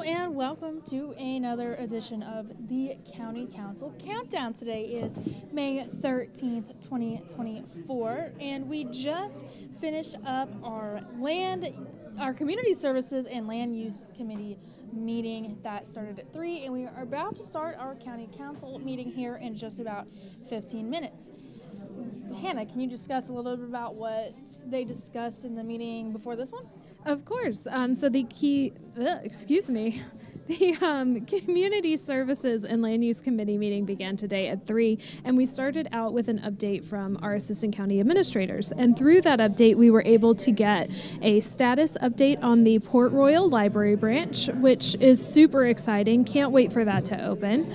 And welcome to another edition of the County Council Countdown. Today is May 13th, 2024, and we just finished up our community services and land use committee meeting that started at 3, and we are about to start our county council meeting here in just about 15 minutes. Hannah, can you discuss a little bit about what they discussed in the meeting before this one? Of course. The Community Services and Land Use Committee meeting began today at 3, and we started out with an update from our Assistant County Administrators. And through that update, we were able to get a status update on the Port Royal Library branch, which is super exciting. Can't wait for that to open.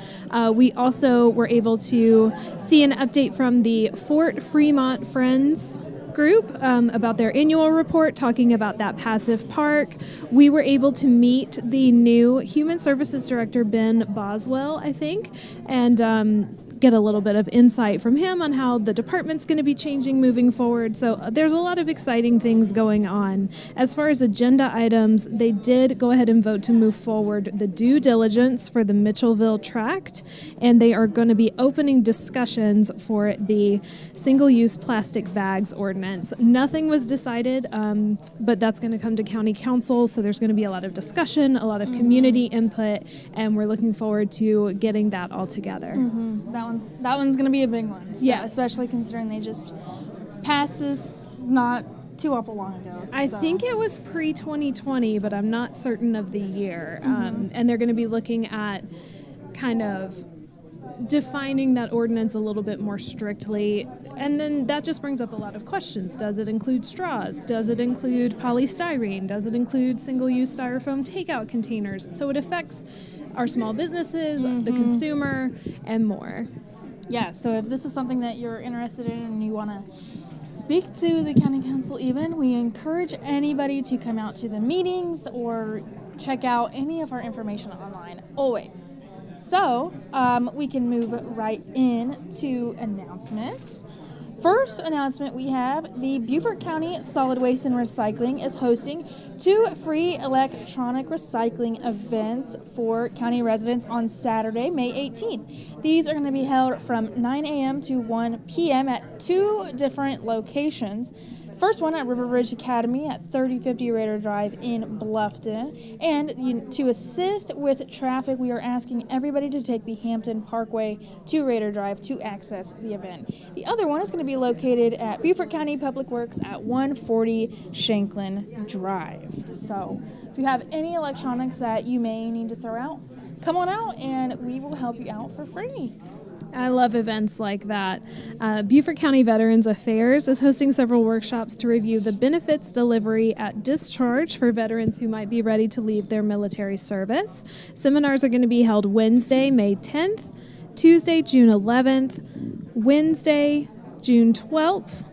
We also were able to see an update from the Fort Fremont Friends group about their annual report, talking about that passive park. We were able to meet the new Human Services Director, Ben Boswell, I think, and get a little bit of insight from him on how the department's going to be changing moving forward. So there's a lot of exciting things going on. As far as agenda items, they did go ahead and vote to move forward the due diligence for the Mitchellville tract, and they are going to be opening discussions for the single-use plastic bags ordinance. Nothing was decided, but that's going to come to county council, so there's going to be a lot of discussion, a lot of community input, and we're looking forward to getting that all together. That one's going to be a big one. So, yes. Especially considering they just passed this not too awful long ago. I think it was pre-2020, but I'm not certain of the year. And they're going to be looking at kind of defining that ordinance a little bit more strictly. And then that just brings up a lot of questions. Does it include straws? Does it include polystyrene? Does it include single-use styrofoam takeout containers? So it affects our small businesses, the consumer, and more. Yeah, so if this is something that you're interested in and you want to speak to the county council even, we encourage anybody to come out to the meetings or check out any of our information online, always. So we can move right into announcements. First announcement we have, the Beaufort County Solid Waste and Recycling is hosting 2 free electronic recycling events for county residents on Saturday, May 18th. These are going to be held from 9 a.m. to 1 p.m. at 2 different locations. First one at River Ridge Academy at 3050 Raider Drive in Bluffton. And to assist with traffic, we are asking everybody to take the Hampton Parkway to Raider Drive to access the event. The other one is going to be located at Beaufort County Public Works at 140 Shanklin Drive. So if you have any electronics that you may need to throw out, come on out and we will help you out for free. I love events like that. Beaufort County Veterans Affairs is hosting several workshops to review the benefits delivery at discharge for veterans who might be ready to leave their military service. Seminars are going to be held Wednesday, May 10th, Tuesday, June 11th, Wednesday, June 12th,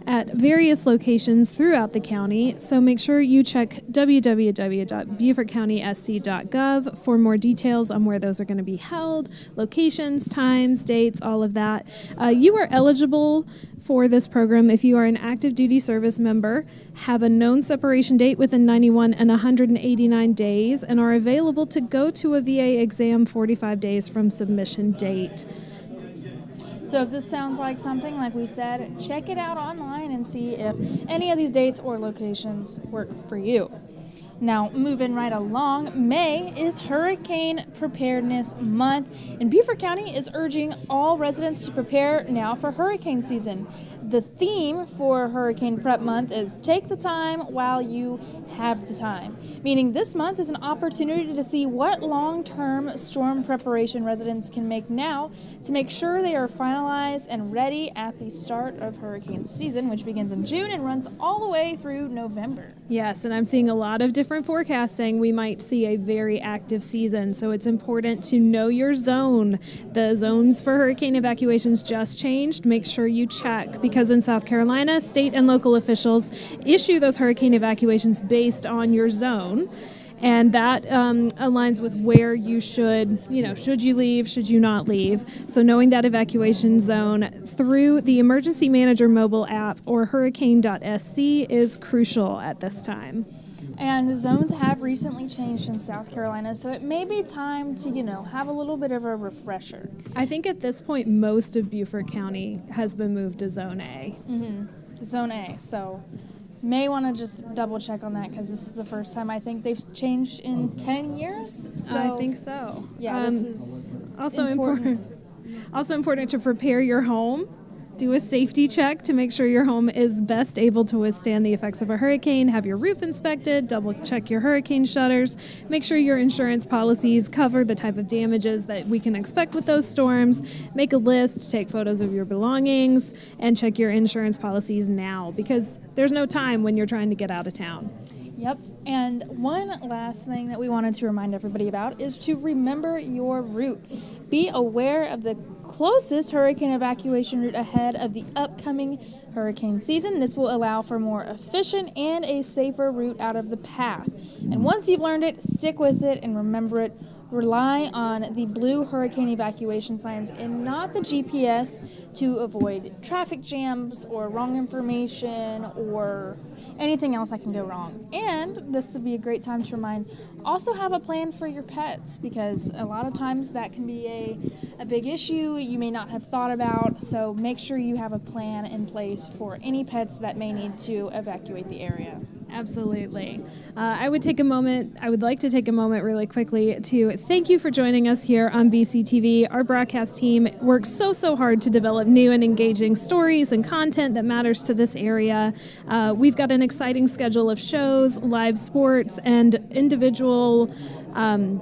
at various locations throughout the county, so make sure you check www.beaufortcountysc.gov for more details on where those are going to be held, locations, times, dates, all of that. You are eligible for this program if you are an active duty service member, have a known separation date within 91 and 189 days, and are available to go to a VA exam 45 days from submission date. So if this sounds like something, like we said, check it out online and see if any of these dates or locations work for you. Now, moving right along, May is Hurricane Preparedness Month, and Beaufort County is urging all residents to prepare now for hurricane season. The theme for Hurricane Prep Month is Take the Time While You Have the Time, meaning this month is an opportunity to see what long-term storm preparation residents can make now to make sure they are finalized and ready at the start of hurricane season, which begins in June and runs all the way through November. Yes, and I'm seeing a lot of different forecasts saying we might see a very active season, so it's important to know your zone. The zones for hurricane evacuations just changed. Make sure you check, because in South Carolina, state and local officials issue those hurricane evacuations based on your zone. And that aligns with where you should you leave, should you not leave. So knowing that evacuation zone through the Emergency Manager mobile app or hurricane.sc is crucial at this time. And the zones have recently changed in South Carolina, so it may be time to, have a little bit of a refresher. I think at this point, most of Beaufort County has been moved to Zone A. Zone A, so may want to just double check on that because this is the first time I think they've changed in 10 years. So I think so. Yeah, this is also important. Also important to prepare your home. Do a safety check to make sure your home is best able to withstand the effects of a hurricane. Have your roof inspected. Double check your hurricane shutters. Make sure your insurance policies cover the type of damages that we can expect with those storms. Make a list, take photos of your belongings, and check your insurance policies now because there's no time when you're trying to get out of town. Yep. And one last thing that we wanted to remind everybody about is to remember your route. Be aware of the closest hurricane evacuation route ahead of the upcoming hurricane season. This will allow for more efficient and a safer route out of the path. And once you've learned it, stick with it and remember it. Rely on the blue hurricane evacuation signs and not the GPS to avoid traffic jams or wrong information or anything else that can go wrong. And this would be a great time to remind, also have a plan for your pets because a lot of times that can be a big issue you may not have thought about. So make sure you have a plan in place for any pets that may need to evacuate the area. Absolutely. I would like to take a moment really quickly to thank you for joining us here on BCTV. Our broadcast team works so hard to develop new and engaging stories and content that matters to this area. We've got an exciting schedule of shows, live sports, and individual and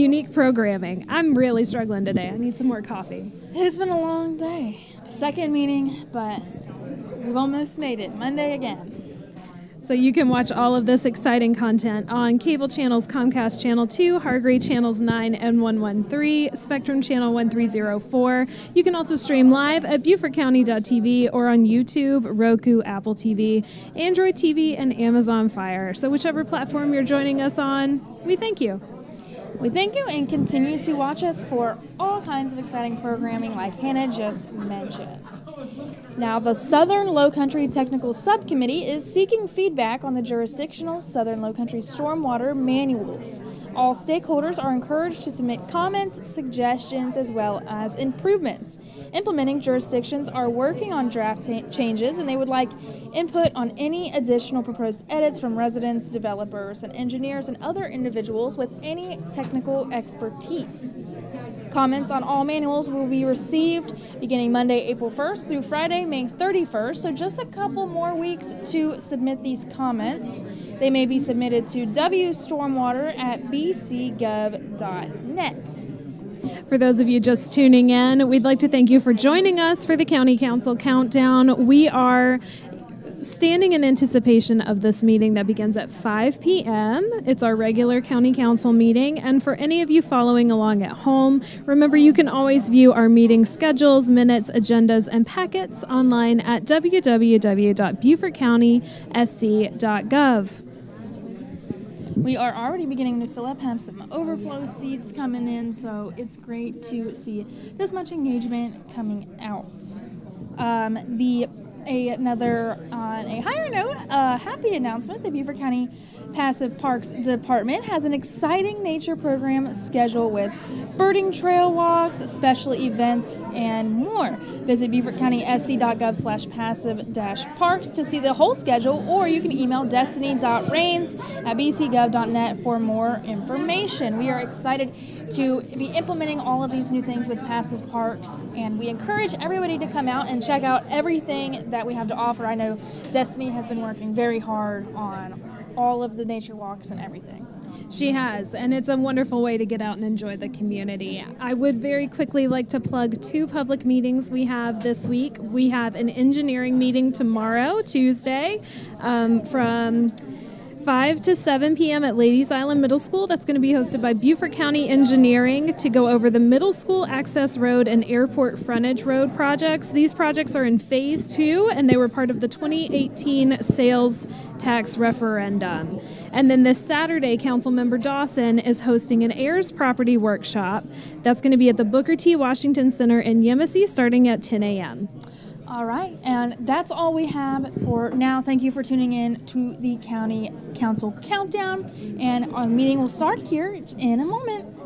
unique programming. I'm really struggling today. I need some more coffee. It's been a long day. Second meeting, but we've almost made it. Monday again. So you can watch all of this exciting content on cable channels Comcast Channel 2, Hargrave Channels 9 and 113, Spectrum Channel 1304. You can also stream live at BeaufortCounty.tv or on YouTube, Roku, Apple TV, Android TV, and Amazon Fire. So whichever platform you're joining us on, we thank you. We thank you and continue to watch us for all kinds of exciting programming like Hannah just mentioned. Now, the Southern Lowcountry Technical Subcommittee is seeking feedback on the jurisdictional Southern Lowcountry stormwater manuals. All stakeholders are encouraged to submit comments, suggestions, as well as improvements. Implementing jurisdictions are working on draft changes, and they would like input on any additional proposed edits from residents, developers, and engineers and other individuals with any technical expertise. Comments on all manuals will be received beginning Monday, April 1st through Friday, May 31st, so just a couple more weeks to submit these comments. They may be submitted to wstormwater@bcgov.net. For those of you just tuning in, we'd like to thank you for joining us for the County Council Countdown. We are standing in anticipation of this meeting that begins at 5 p.m. It's our regular County Council meeting, and for any of you following along at home, remember you can always view our meeting schedules, minutes, agendas, and packets online at www.beaufortcountysc.gov. We are already beginning to fill up, have some overflow seats coming in, so it's great to see this much engagement coming out. On a higher note, a happy announcement, the Beaufort County Passive Parks Department has an exciting nature program scheduled with birding trail walks, special events, and more. Visit BeaufortCountySC.gov/passive-parks to see the whole schedule, or you can email destiny.rains@bcgov.net for more information. We are excited to be implementing all of these new things with passive parks, and we encourage everybody to come out and check out everything that we have to offer. I know Destiny has been working very hard on all of the nature walks and everything. She has, and it's a wonderful way to get out and enjoy the community. I would very quickly like to plug 2 public meetings we have this week. We have an engineering meeting tomorrow, Tuesday, from 5 to 7 p.m. at Ladies Island Middle School. That's going to be hosted by Beaufort County Engineering to go over the Middle School Access Road and Airport Frontage Road projects. These projects are in Phase 2, and they were part of the 2018 sales tax referendum. And then this Saturday, Councilmember Dawson is hosting an heirs property workshop. That's going to be at the Booker T. Washington Center in Yemassee starting at 10 a.m. All right, and that's all we have for now. Thank you for tuning in to the County Council Countdown, and our meeting will start here in a moment.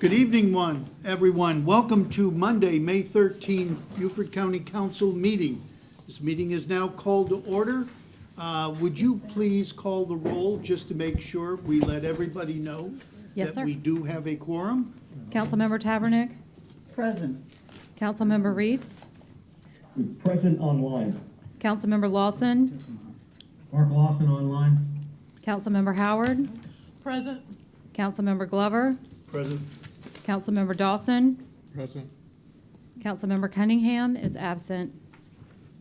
Good evening, everyone. Welcome to Monday, May 13, Beaufort County Council meeting. This meeting is now called to order. Would you please call the roll just to make sure we let everybody know Yes, that sir. we do have a quorum? Councilmember Tabernick, Present. Councilmember Reeds, Present online. Councilmember Lawson, Mark Lawson online. Councilmember Howard, Present. Councilmember Glover, Present. Councilmember Dawson, Present. Councilmember Cunningham is absent.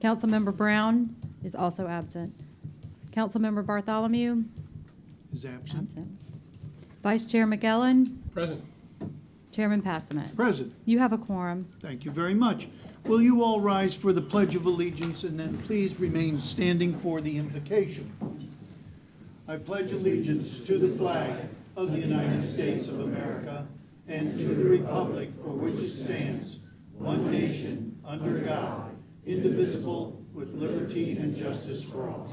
Councilmember Brown is also absent. Councilmember Bartholomew, Is absent. absent. Vice Chair McGillen, Present. Chairman Passamet. Present. You have a quorum. Thank you very much. Will you all rise for the Pledge of Allegiance and then please remain standing for the invocation? I pledge allegiance to the flag of the United States of America and to the republic for which it stands, one nation, under God, indivisible, with liberty and justice for all.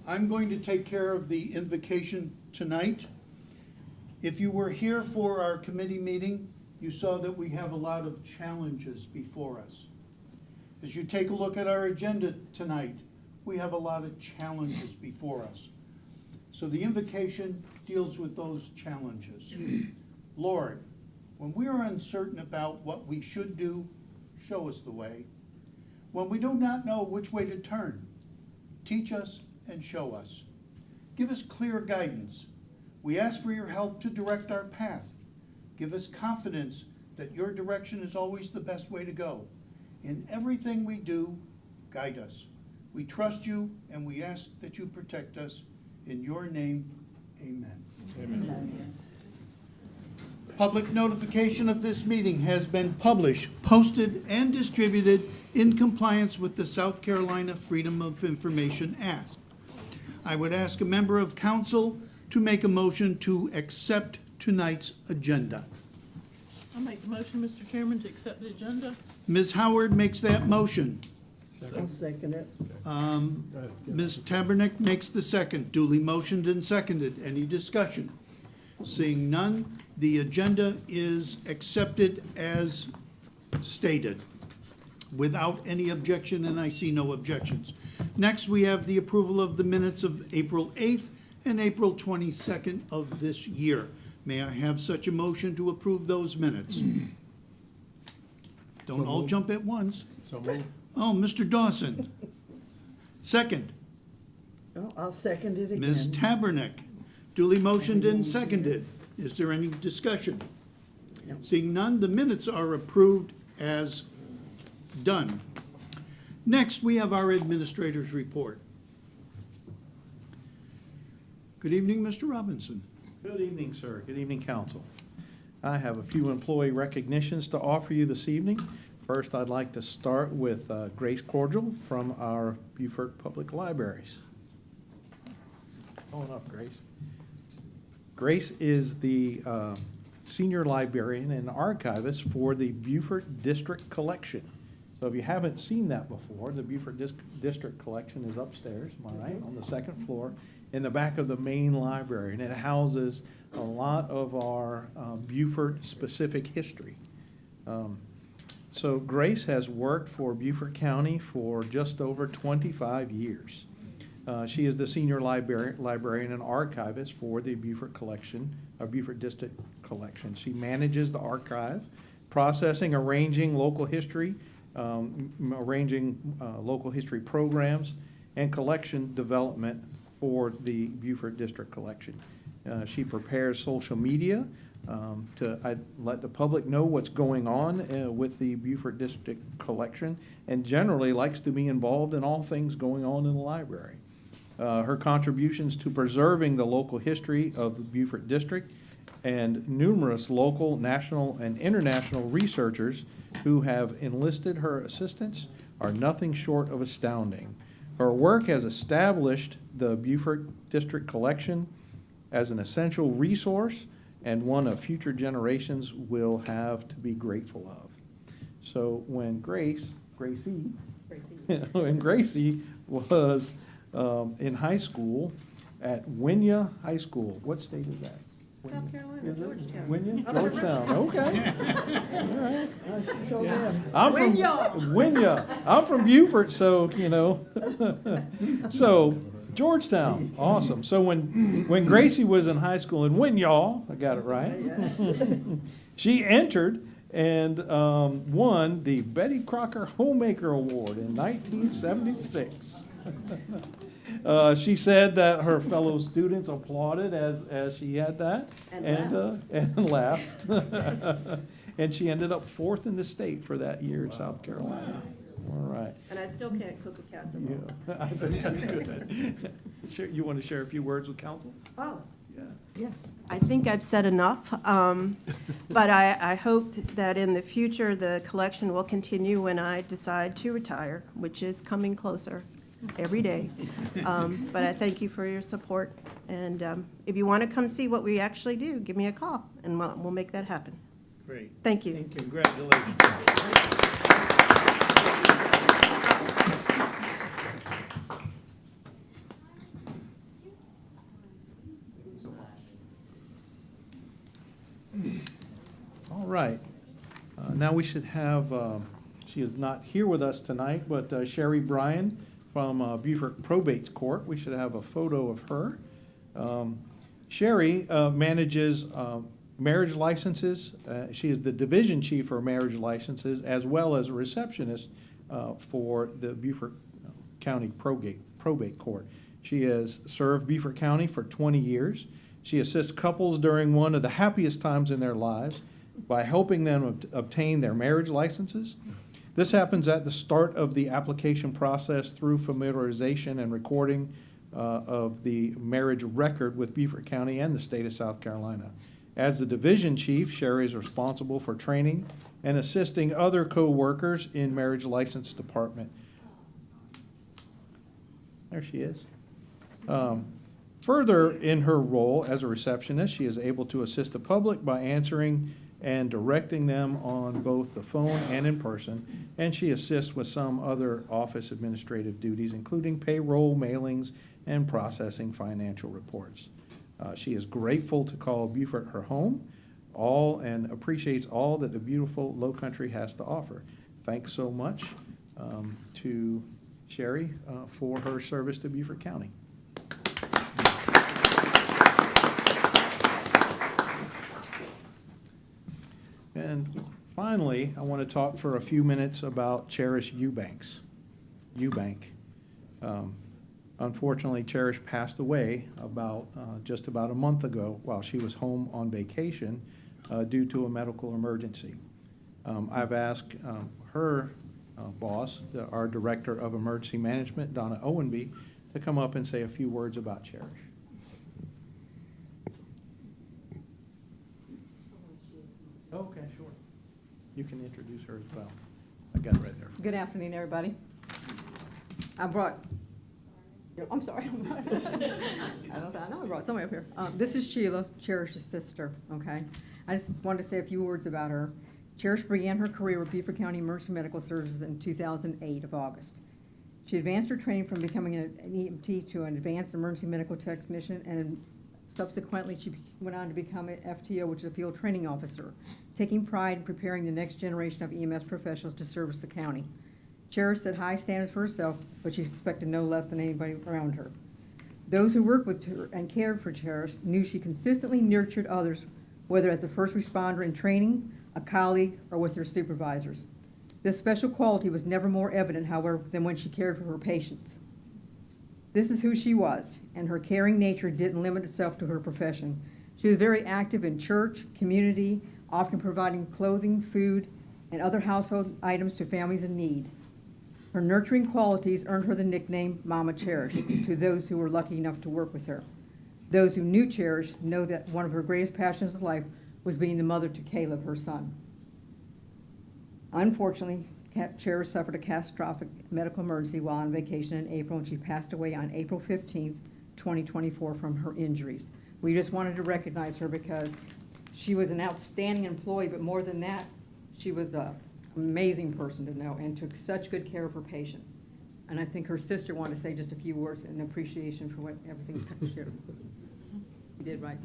I'm going to take care of the invocation tonight. If you were here for our committee meeting, you saw that we have a lot of challenges before us. As you take a look at our agenda tonight, we have a lot of challenges before us. So the invocation deals with those challenges. Lord, when we are uncertain about what we should do, show us the way. When we do not know which way to turn, teach us and show us. Give us clear guidance. We ask for your help to direct our path. Give us confidence that your direction is always the best way to go. In everything we do, guide us. We trust you and we ask that you protect us. In your name, amen. Amen. Public notification of this meeting has been published, posted, and distributed in compliance with the South Carolina Freedom of Information Act. I would ask a member of council to make a motion to accept tonight's agenda. I'll make the motion, Mr. Chairman, to accept the agenda. Ms. Howard makes that motion. I'll second it. Ms. Tabernick makes the second. Duly motioned and seconded. Any discussion? Seeing none, the agenda is accepted as stated without any objection, and I see no objections. Next, we have the approval of the minutes of April 8th and April 22nd of this year. May I have such a motion to approve those minutes? Don't all jump at once. So moved. Oh, Mr. Dawson. Second. Oh, I'll second it again. Ms. Tabernick, duly motioned and seconded. Is there any discussion? No. Seeing none, the minutes are approved as done. Next, we have our administrator's report. Good evening, Mr. Robinson. Good evening, sir. Good evening, council. I have a few employee recognitions to offer you this evening. First, I'd like to start with Grace Cordial from our Beaufort Public Libraries. Hold up, Grace. Grace is the senior librarian and archivist for the Beaufort District Collection. So if you haven't seen that before, the Beaufort District Collection is upstairs, am I right, on the second floor, in the back of the main library, and it houses a lot of our Beaufort-specific history. So Grace has worked for Beaufort County for just over 25 years. She is the senior librarian and archivist for the Beaufort Collection, Beaufort District Collection. She manages the archive, processing, arranging local history, local history programs, and collection development for the Beaufort District Collection. She prepares social media to let the public know what's going on with the Beaufort District Collection, and generally likes to be involved in all things going on in the library. Her contributions to preserving the local history of the Beaufort District and numerous local, national, and international researchers who have enlisted her assistance are nothing short of astounding. Her work has established the Beaufort District Collection as an essential resource and one of future generations will have to be grateful of. So when Gracie was in high school at Wynya High School, what state is that? South Carolina, Is it? Georgetown. Winya? Up the Georgetown, okay. All right. She told them. I'm from Winya. I'm from Beaufort, so, you know. So, Georgetown, awesome. So when Gracie was in high school in Winyah, I got it right, she entered and won the Betty Crocker Homemaker Award in 1976. She said that her fellow students applauded as she had that and laughed. And she ended up 4th in the state for that year in South Carolina. All right. And I still can't cook a casserole. Yeah, I bet you could. You want to share a few words with council? Oh, Yeah. yes. I think I've said enough, but I hope that in the future, the collection will continue when I decide to retire, which is coming closer every day. But I thank you for your support, and if you want to come see what we actually do, give me a call, and we'll make that happen. Great. Thank you. And congratulations. All right. Now we should have, she is not here with us tonight, but Sherry Bryan from Beaufort Probate Court. We should have a photo of her. Sherry manages marriage licenses. She is the division chief for marriage licenses as well as a receptionist for the Beaufort County Probate Court. She has served Beaufort County for 20 years. She assists couples during one of the happiest times in their lives by helping them obtain their marriage licenses. This happens at the start of the application process through familiarization and recording of the marriage record with Beaufort County and the state of South Carolina. As the division chief, Sherry is responsible for training and assisting other co-workers in marriage license department. There she is. Further, in her role as a receptionist, she is able to assist the public by answering and directing them on both the phone and in person, and she assists with some other office administrative duties, including payroll, mailings, and processing financial reports. She is grateful to call Beaufort her home, and appreciates all that the beautiful Low Country has to offer. Thanks so much to Sherry for her service to Beaufort County. And finally, I want to talk for a few minutes about Cherish Eubank. Unfortunately, Cherish passed away just about a month ago while she was home on vacation due to a medical emergency. I've asked her boss, our Director of Emergency Management, Donna Owenby, to come up and say a few words about Cherish. Okay, sure. You can introduce her as well. I got it right there. Good afternoon, everybody. I'm sorry. I know I brought somebody up here. This is Sheila, Cherish's sister, okay? I just wanted to say a few words about her. Cherish began her career with Beaufort County Emergency Medical Services in 2008 of August. She advanced her training from becoming an EMT to an advanced emergency medical technician, and subsequently she went on to become an FTO, which is a field training officer, taking pride in preparing the next generation of EMS professionals to service the county. Cherish set high standards for herself, but she expected no less than anybody around her. Those who worked with her and cared for Cherish knew she consistently nurtured others, whether as a first responder in training, a colleague, or with her supervisors. This special quality was never more evident, however, than when she cared for her patients. This is who she was, and her caring nature didn't limit itself to her profession. She was very active in church, community, often providing clothing, food, and other household items to families in need. Her nurturing qualities earned her the nickname Mama Cherish to those who were lucky enough to work with her. Those who knew Cherish know that one of her greatest passions in life was being the mother to Caleb, her son. Unfortunately, Cherish suffered a catastrophic medical emergency while on vacation in April, and she passed away on April 15th, 2024 from her injuries. We just wanted to recognize her because she was an outstanding employee, but more than that, she was an amazing person to know and took such good care of her patients. And I think her sister wanted to say just a few words in appreciation for what everything she did right.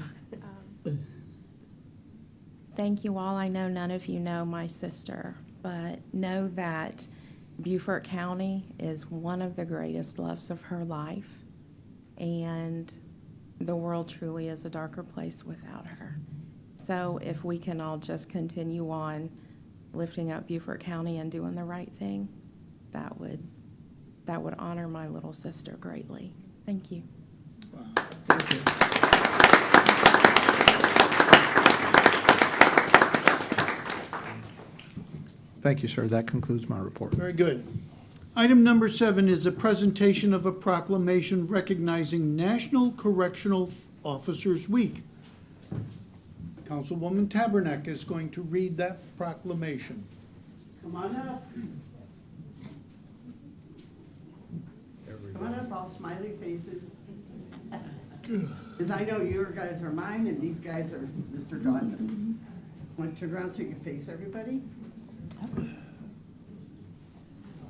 Thank you all. I know none of you know my sister, but know that Beaufort County is one of the greatest loves of her life, and the world truly is a darker place without her. So if we can all just continue on lifting up Beaufort County and doing the right thing, that would honor my little sister greatly. Thank you. Thank you, sir. That concludes my report. Very good. Item number 7 is a presentation of a proclamation recognizing National Correctional Officers Week. Councilwoman Tabernack is going to read that proclamation. Come on up. Come on up, all smiley faces. Because I know your guys are mine and these guys are Mr. Dawson's. Want to turn around so you can face everybody?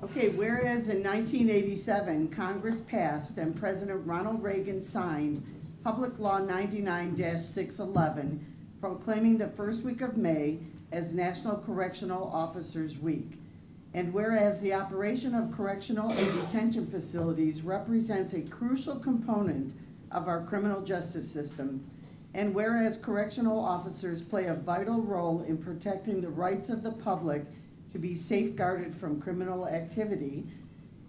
Okay, whereas in 1987, Congress passed and President Ronald Reagan signed Public Law 99-611, proclaiming the first week of May as National Correctional Officers Week. And whereas the operation of correctional and detention facilities represents a crucial component of our criminal justice system, and whereas correctional officers play a vital role in protecting the rights of the public to be safeguarded from criminal activity,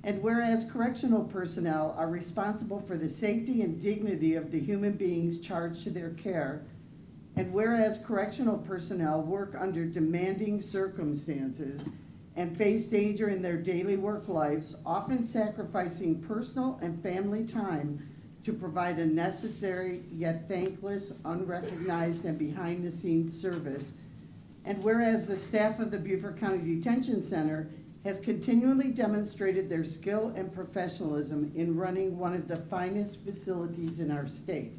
and whereas correctional personnel are responsible for the safety and dignity of the human beings charged to their care, and whereas correctional personnel work under demanding circumstances and face danger in their daily work lives, often sacrificing personal and family time to provide a necessary yet thankless, unrecognized, and behind-the-scenes service. And whereas the staff of the Beaufort County Detention Center has continually demonstrated their skill and professionalism in running one of the finest facilities in our state.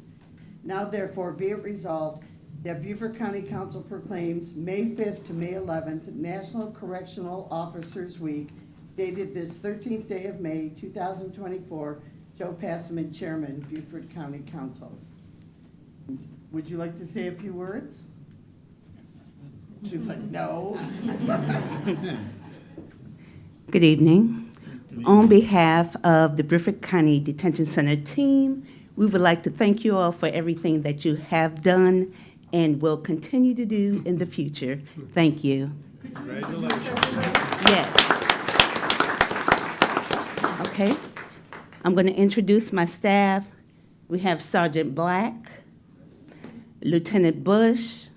Now therefore be it resolved that Beaufort County Council proclaims May 5th to May 11th National Correctional Officers Week, dated this 13th day of May, 2024. Joe Passman, Chairman, Beaufort County Council. Would you like to say a few words? She's like, no. Good evening. On behalf of the Beaufort County Detention Center team, we would like to thank you all for everything that you have done and will continue to do in the future. Thank you. Congratulations. Yes. Okay. I'm going to introduce my staff. We have Sergeant Black, Lieutenant Bush,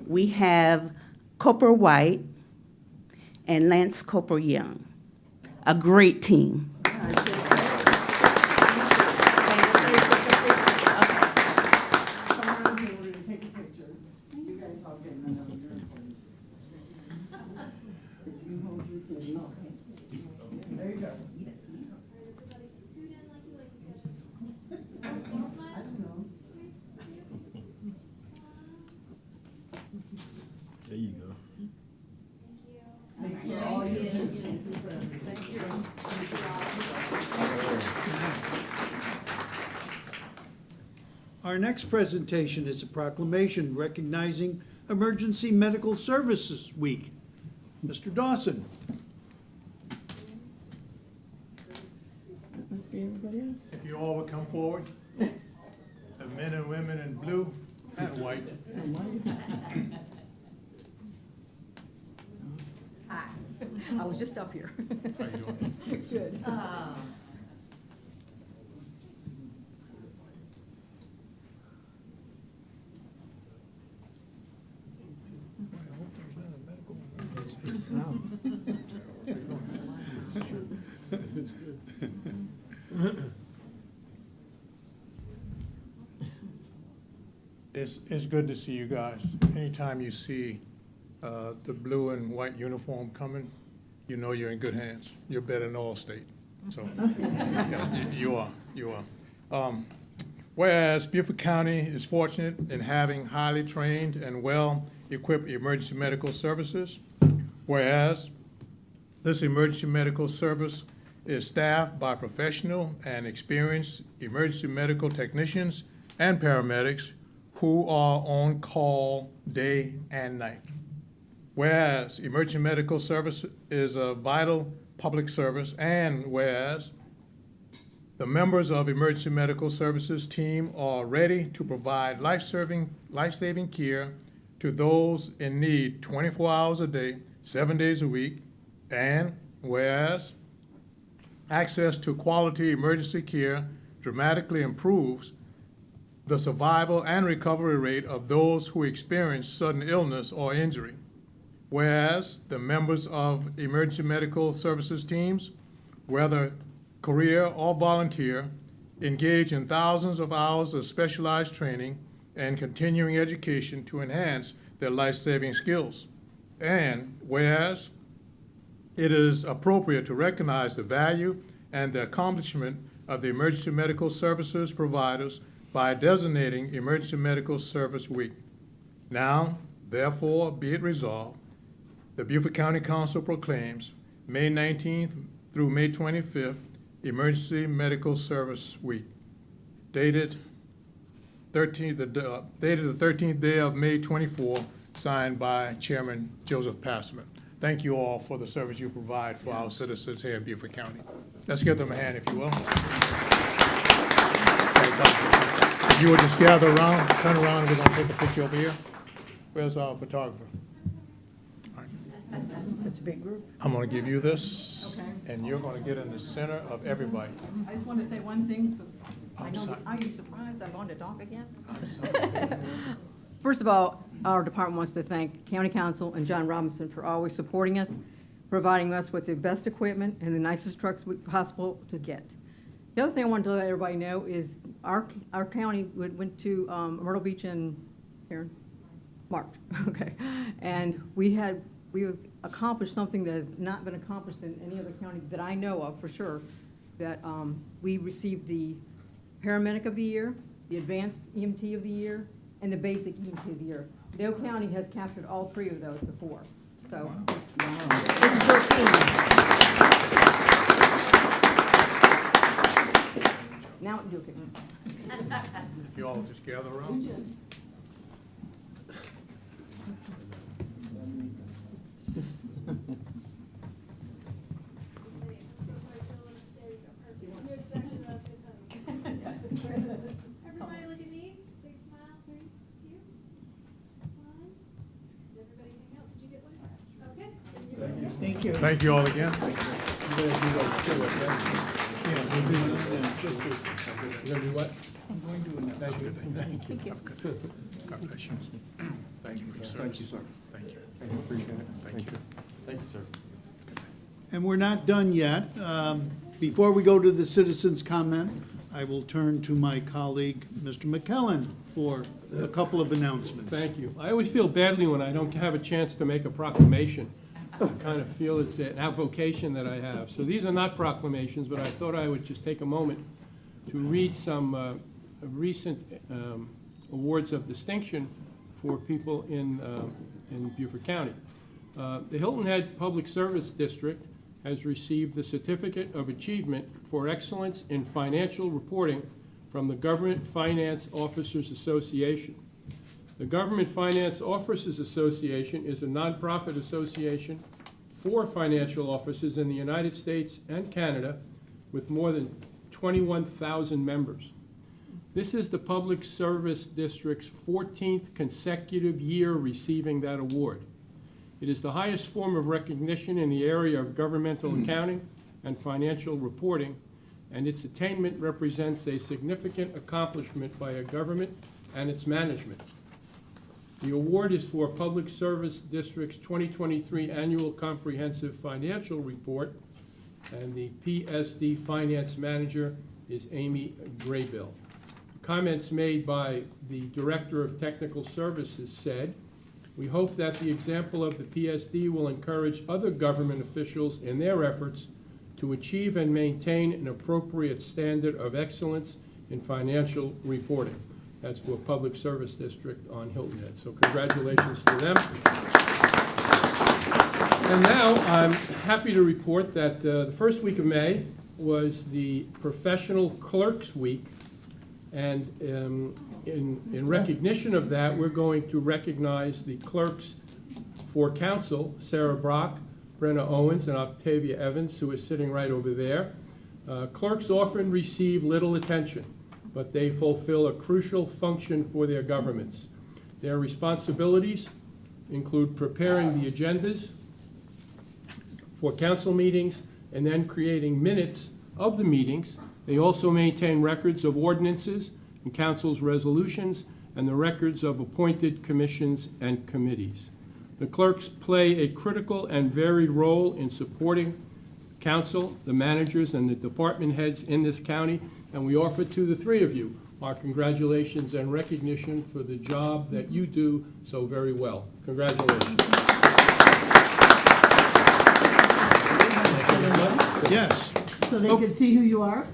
we have Corporal White, and Lance Corporal Young. A great team. There you go. Our next presentation is a proclamation recognizing Emergency Medical Services Week. Mr. Dawson. Must be everybody else. If you all would come forward, the men and women in blue and white. Hi, I was just up here. How you doing? Good. It's good to see you guys. Anytime you see the blue and white uniform coming, you know you're in good hands. You're better than Allstate. So, yeah, you are. Whereas Beaufort County is fortunate in having highly trained and well-equipped emergency medical services, whereas this emergency medical service is staffed by professional and experienced emergency medical technicians and paramedics who are on call day and night. Whereas emergency medical service is a vital public service, and whereas the members of emergency medical services team are ready to provide life-saving care to those in need 24 hours a day, 7 days a week, and whereas access to quality emergency care dramatically improves the survival and recovery rate of those who experience sudden illness or injury. Whereas the members of emergency medical services teams, whether career or volunteer, engage in thousands of hours of specialized training and continuing education to enhance their life-saving skills. And whereas it is appropriate to recognize the value and the accomplishment of the emergency medical services providers by designating Emergency Medical Service Week. Now, therefore, be it resolved, the Beaufort County Council proclaims May 19th through May 25th Emergency Medical Service Week, dated the 13th day of May 24, signed by Chairman Joseph Passman. Thank you all for the service you provide for our citizens here in Beaufort County. Let's give them a hand, if you will. If you would just gather around, turn around, and we're going to take a picture over here. Where's our photographer? That's a big group. I'm going to give you this, Okay. and you're going to get in the center of everybody. I just want to say one thing. I'm sorry. Are you surprised I'm going to talk again? First of all, our department wants to thank County Council and John Robinson for always supporting us, providing us with the best equipment and the nicest trucks possible to get. The other thing I wanted to let everybody know is our county went to Myrtle Beach in March, okay, and we accomplished something that has not been accomplished in any other county that I know of for sure. That we received the Paramedic of the Year, the Advanced EMT of the Year, and the Basic EMT of the Year. No county has captured all three of those before. So this is your team. Now do it. If you all just gather around. Everybody look at me. Big smile. 3, 2, 1. Everybody hang out. Did you get one? Okay. Thank you. Thank you all again. You gonna do what? I'm going to announce. Thank you. Thank you. God bless you. Thank you for your service. Thank you, sir. Thank you. Appreciate it. Thank you. Thank you, sir. And we're not done yet. Before we go to the citizens' comment, I will turn to my colleague, Mr. McKellen, for a couple of announcements. Thank you. I always feel badly when I don't have a chance to make a proclamation. I kind of feel it's an avocation that I have. So these are not proclamations, but I thought I would just take a moment to read some recent awards of distinction for people in Beaufort County. The Hilton Head Public Service District has received the Certificate of Achievement for Excellence in Financial Reporting from the Government Finance Officers Association. The Government Finance Officers Association is a nonprofit association for financial officers in the United States and Canada with more than 21,000 members. This is the Public Service District's 14th consecutive year receiving that award. It is the highest form of recognition in the area of governmental accounting and financial reporting, and its attainment represents a significant accomplishment by a government and its management. The award is for Public Service District's 2023 Annual Comprehensive Financial Report, and the PSD Finance Manager is Amy Graybill. Comments made by the Director of Technical Services said, "We hope that the example of the PSD will encourage other government officials in their efforts to achieve and maintain an appropriate standard of excellence in financial reporting." That's for Public Service District on Hilton Head. So congratulations to them. And now I'm happy to report that the first week of May was the Professional Clerks Week. And in recognition of that, we're going to recognize the clerks for council, Sarah Brock, Brenna Owens, and Octavia Evans, who is sitting right over there. Clerks often receive little attention, but they fulfill a crucial function for their governments. Their responsibilities include preparing the agendas for council meetings and then creating minutes of the meetings. They also maintain records of ordinances and council's resolutions and the records of appointed commissions and committees. The clerks play a critical and varied role in supporting council, the managers, and the department heads in this county, and we offer to the three of you our congratulations and recognition for the job that you do so very well. Congratulations. Yes. So they could see who you are?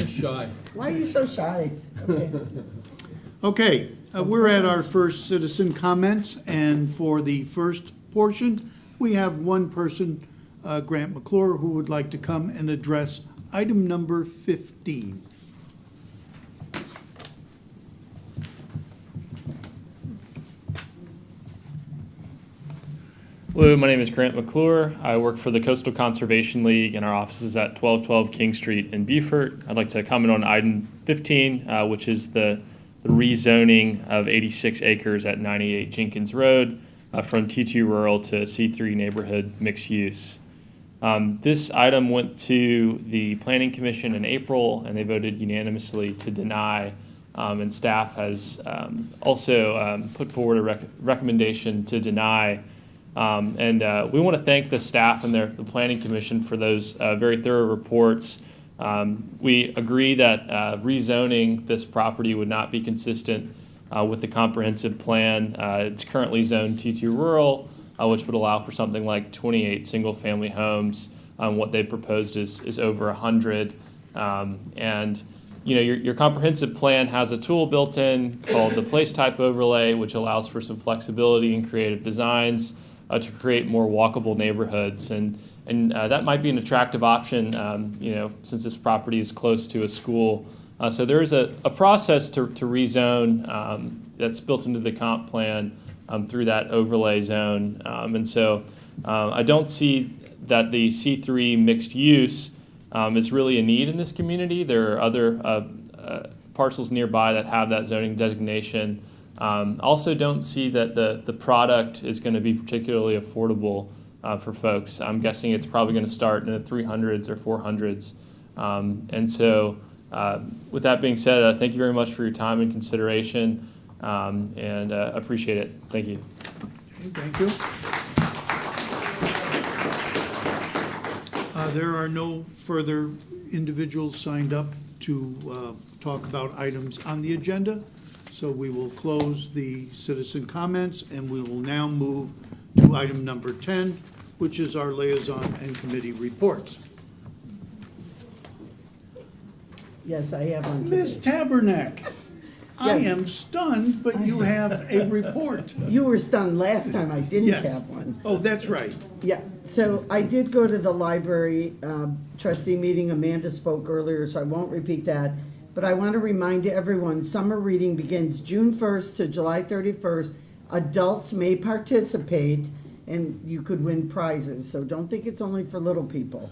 Shy. Why are you so shy? Okay. Okay, we're at our first citizen comments, and for the first portion, we have one person, Grant McClure, who would like to come and address item number 15. Hello, my name is Grant McClure. I work for the Coastal Conservation League, and our office is at 1212 King Street in Beaufort. I'd like to comment on item 15, which is the rezoning of 86 acres at 98 Jenkins Road from T2 rural to C3 neighborhood mixed use. This item went to the Planning Commission in April, and they voted unanimously to deny. And staff has also put forward a recommendation to deny. And we want to thank the staff and the Planning Commission for those very thorough reports. We agree that rezoning this property would not be consistent with the comprehensive plan. It's currently zoned T2 rural, which would allow for something like 28 single-family homes. What they proposed is over 100. And you know, your comprehensive plan has a tool built in called the place type overlay, which allows for some flexibility and creative designs to create more walkable neighborhoods. And that might be an attractive option, you know, since this property is close to a school. So there is a process to rezone that's built into the comp plan through that overlay zone. And so I don't see that the C3 mixed use is really a need in this community. There are other parcels nearby that have that zoning designation. Also don't see that the product is going to be particularly affordable for folks. I'm guessing it's probably going to start in the 300s or 400s. And so with that being said, thank you very much for your time and consideration, and appreciate it. Thank you. Okay, thank you. There are no further individuals signed up to talk about items on the agenda. So we will close the citizen comments, and we will now move to item number 10, which is our liaison and committee reports. Yes, I have one today. Ms. Tabernack, I Yes. am stunned, but you have a report. You were stunned last time I didn't Yes. have one. Oh, that's right. Yeah, so I did go to the library trustee meeting. Amanda spoke earlier, so I won't repeat that. But I want to remind everyone, summer reading begins June 1st to July 31st. Adults may participate, and you could win prizes, so don't think it's only for little people.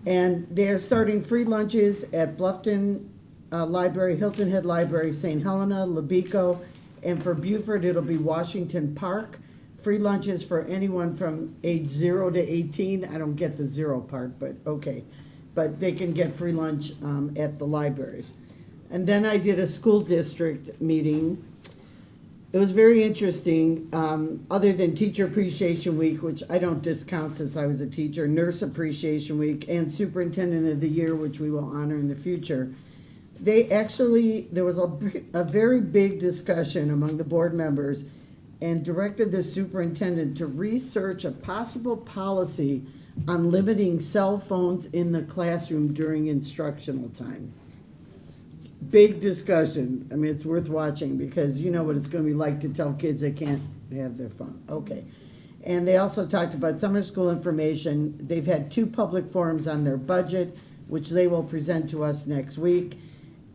And they're starting free lunches at Bluffton Library, Hilton Head Library, St. Helena, Lebico, and for Beaufort, it'll be Washington Park. Free lunches for anyone from age 0 to 18. I don't get the 0 part, but okay. But they can get free lunch at the libraries. And then I did a school district meeting. It was very interesting, other than Teacher Appreciation Week, which I don't discount since I was a teacher, Nurse Appreciation Week, and Superintendent of the Year, which we will honor in the future. There was a very big discussion among the board members, and directed the superintendent to research a possible policy on limiting cell phones in the classroom during instructional time. Big discussion. I mean, it's worth watching because you know what it's going to be like to tell kids they can't have their phone. Okay. And they also talked about summer school information. They've had 2 public forums on their budget, which they will present to us next week.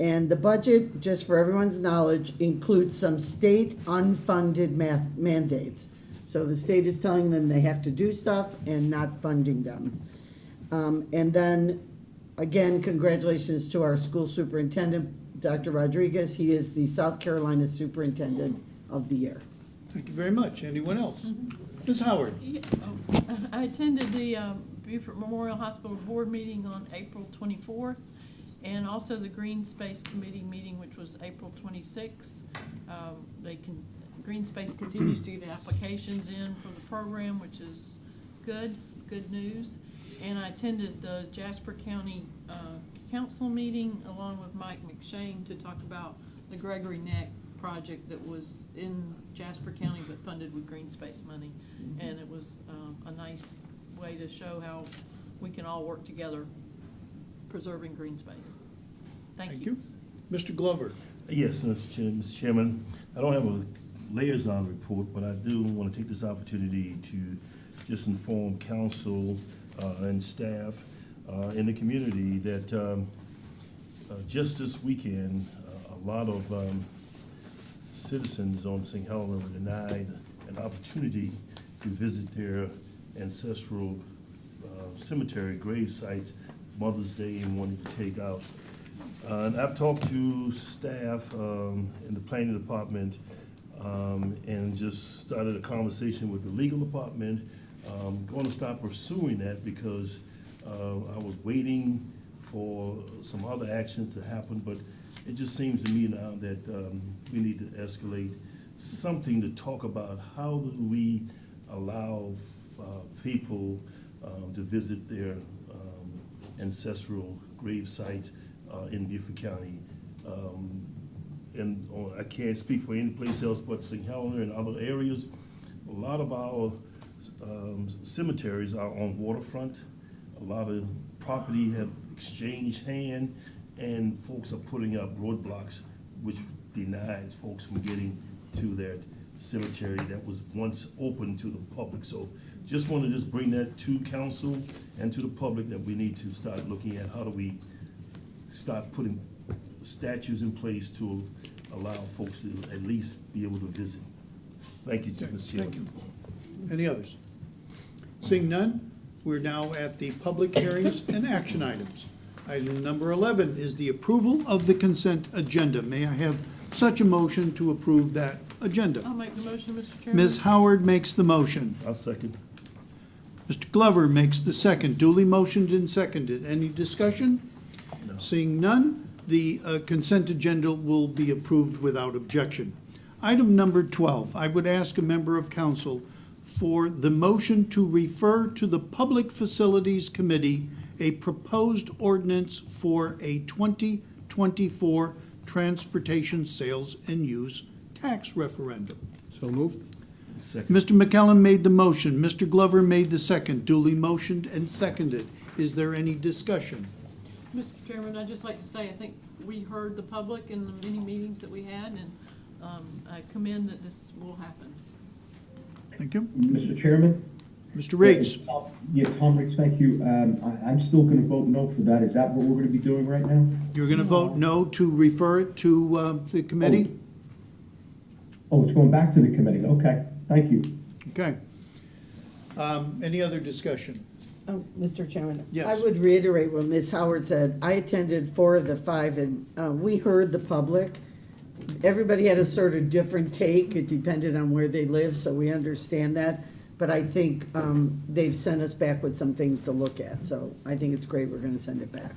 And the budget, just for everyone's knowledge, includes some state unfunded mandates. So the state is telling them they have to do stuff and not funding them. And then, again, congratulations to our school superintendent, Dr. Rodriguez. He is the South Carolina Superintendent of the Year. Thank you very much. Anyone else? Ms. Howard? I attended the Beaufort Memorial Hospital Board meeting on April 24th, and also the Green Space Committee meeting, which was April 26th. Green Space continues to get applications in for the program, which is good news. And I attended the Jasper County Council meeting along with Mike McShane to talk about the Gregory Neck project that was in Jasper County but funded with green space money. And it was a nice way to show how we can all work together preserving green space. Thank you. Mr. Glover? Yes, Mr. Chairman, I don't have a liaison report, but I do want to take this opportunity to just inform council and staff in the community that just this weekend, a lot of citizens on St. Helena were denied an opportunity to visit their ancestral cemetery grave sites Mother's Day and wanted to take out. And I've talked to staff in the planning department and just started a conversation with the legal department. Going to stop pursuing that because I was waiting for some other actions to happen, but it just seems to me now that we need to escalate something to talk about how do we allow people to visit their ancestral grave sites in Beaufort County. And I can't speak for any place else but St. Helena and other areas. A lot of our cemeteries are on waterfront. A lot of property have exchanged hand, and folks are putting up roadblocks which denies folks from getting to their cemetery that was once open to the public. So just want to bring that to council and to the public that we need to start looking at how do we start putting statues in place to allow folks to at least be able to visit. Thank you, Mr. Chairman. Thank you. Any others? Seeing none, we're now at the public hearings and action items. Item number 11 is the approval of the consent agenda. May I have such a motion to approve that agenda? I'll make the motion, Mr. Chairman. Ms. Howard makes the motion. I'll second. Mr. Glover makes the second. Duly motioned and seconded. Any discussion? No. Seeing none, the consent agenda will be approved without objection. Item number 12, I would ask a member of council for the motion to refer to the Public Facilities Committee a proposed ordinance for a 2024 transportation sales and use tax referendum. So moved. Second. Mr. McKellen made the motion. Mr. Glover made the second. Duly motioned and seconded. Is there any discussion? Mr. Chairman, I'd just like to say, I think we heard the public in the many meetings that we had, and I commend that this will happen. Thank you. Mr. Chairman? Mr. Rates? Yeah, Tom Riggs, thank you. I'm still going to vote no for that. Is that what we're going to be doing right now? You're going to vote no to refer it to the committee? Oh, it's going back to the committee. Okay, thank you. Okay. Any other discussion? Mr. Chairman? Yes. I would reiterate what Ms. Howard said. I attended 4 of the 5, and we heard the public. Everybody had a sort of different take. It depended on where they live, so we understand that. But I think they've sent us back with some things to look at, so I think it's great. We're going to send it back.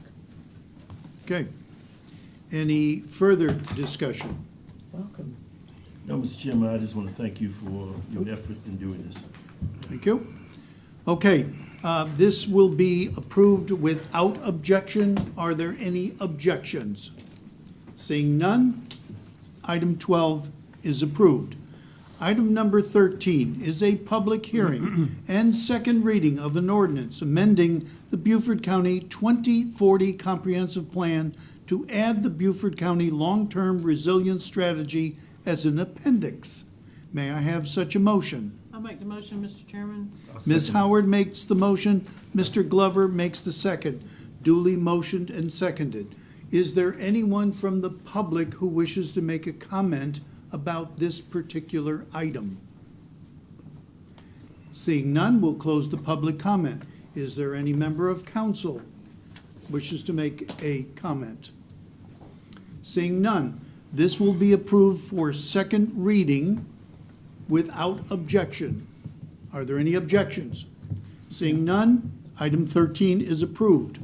Okay. Any further discussion? Welcome. No, Mr. Chairman, I just want to thank you for your effort in doing this. Thank you. Okay, this will be approved without objection. Are there any objections? Seeing none, item 12 is approved. Item number 13 is a public hearing and second reading of an ordinance amending the Beaufort County 2040 Comprehensive Plan to add the Beaufort County Long-Term Resilience Strategy as an appendix. May I have such a motion? I'll make the motion, Mr. Chairman. Ms. Howard makes the motion. Mr. Glover makes the second. Duly motioned and seconded. Is there anyone from the public who wishes to make a comment about this particular item? Seeing none, we'll close the public comment. Is there any member of council wishes to make a comment? Seeing none, this will be approved for second reading without objection. Are there any objections? Seeing none, item 13 is approved.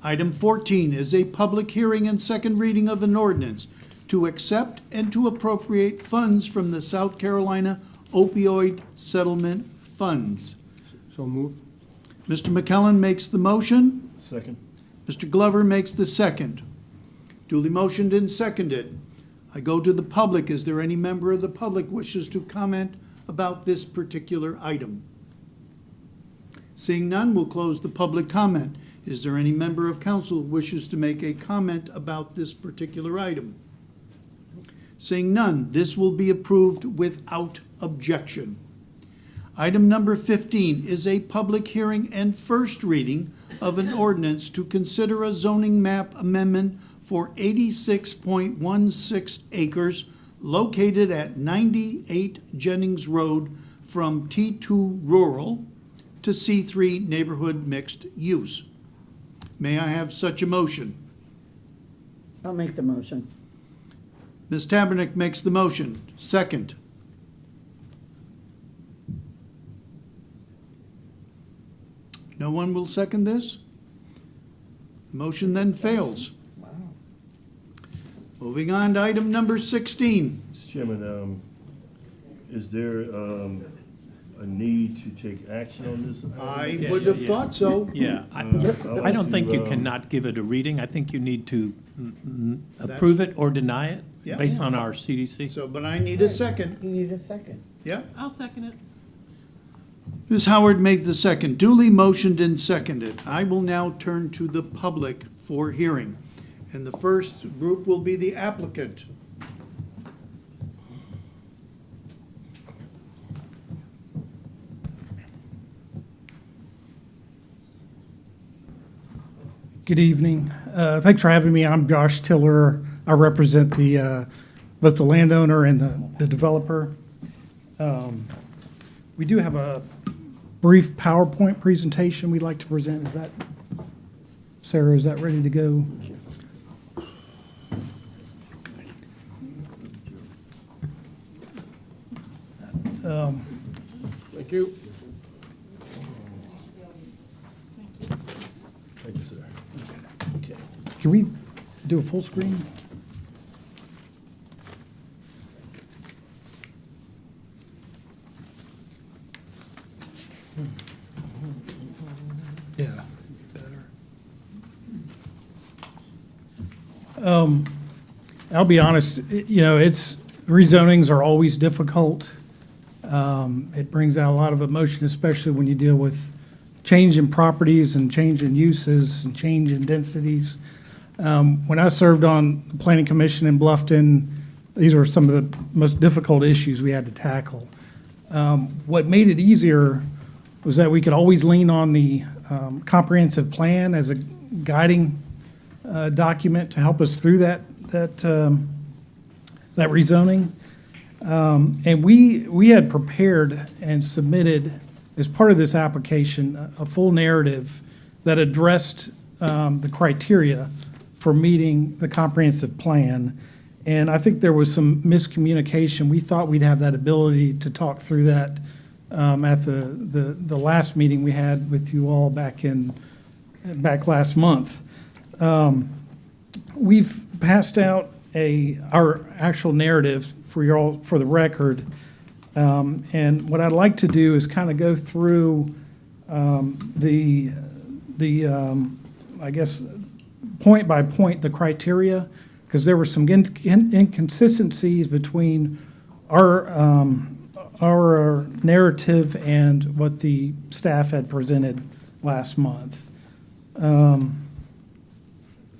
Item 14 is a public hearing and second reading of an ordinance to accept and to appropriate funds from the South Carolina Opioid Settlement Funds. So moved. Mr. McKellen makes the motion. Second. Mr. Glover makes the second. Duly motioned and seconded. I go to the public. Is there any member of the public wishes to comment about this particular item? Seeing none, we'll close the public comment. Is there any member of council who wishes to make a comment about this particular item? Seeing none, this will be approved without objection. Item number 15 is a public hearing and first reading of an ordinance to consider a zoning map amendment for 86.16 acres located at 98 Jennings Road from T2 Rural to C3 Neighborhood Mixed Use. May I have such a motion? I'll make the motion. Ms. Tabernick makes the motion. Second. No one will second this? The motion then fails. Moving on to item number 16. Mr. Chairman, is there a need to take action on this? I would have thought so. Yeah, I I don't think you to, cannot give it a reading. I think you need to approve it or deny it Yeah. based on our CDC. So, but I need a second. You need a second. Yeah. I'll second it. Ms. Howard made the second. Duly motioned and seconded. I will now turn to the public for hearing. And the first group will be the applicant. Good evening. Thanks for having me. I'm Josh Tiller. I represent both the landowner and the developer. We do have a brief PowerPoint presentation we'd like to present. Sarah, is that ready to go? Thank you. Thank you, sir. Can we do a full screen? Yeah, better. I'll be honest, rezonings are always difficult. It brings out a lot of emotion, especially when you deal with change in properties and change in uses and change in densities. When I served on the Planning Commission in Bluffton, these were some of the most difficult issues we had to tackle. What made it easier was that we could always lean on the comprehensive plan as a guiding document to help us through that rezoning. And we had prepared and submitted, as part of this application, a full narrative that addressed the criteria for meeting the comprehensive plan. And I think there was some miscommunication. We thought we'd have that ability to talk through that at the last meeting we had with you all back last month. We've passed out our actual narrative for the record. And what I'd like to do is kind of go through I guess, point by point, the criteria, because there were some inconsistencies between our narrative and what the staff had presented last month. We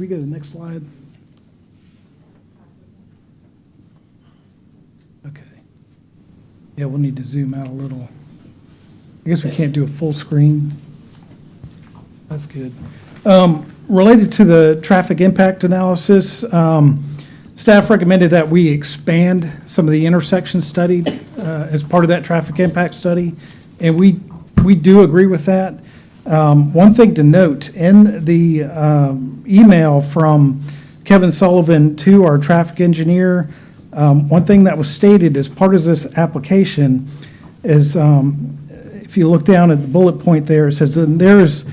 go to the next slide. Okay. Yeah, we'll need to zoom out a little. I guess we can't do a full screen. That's good. Related to the traffic impact analysis, staff recommended that we expand some of the intersections studied as part of that traffic impact study, and we do agree with that. One thing to note, in the email from Kevin Sullivan to our traffic engineer, one thing that was stated as part of this application is, if you look down at the bullet point there, it says, "Then there's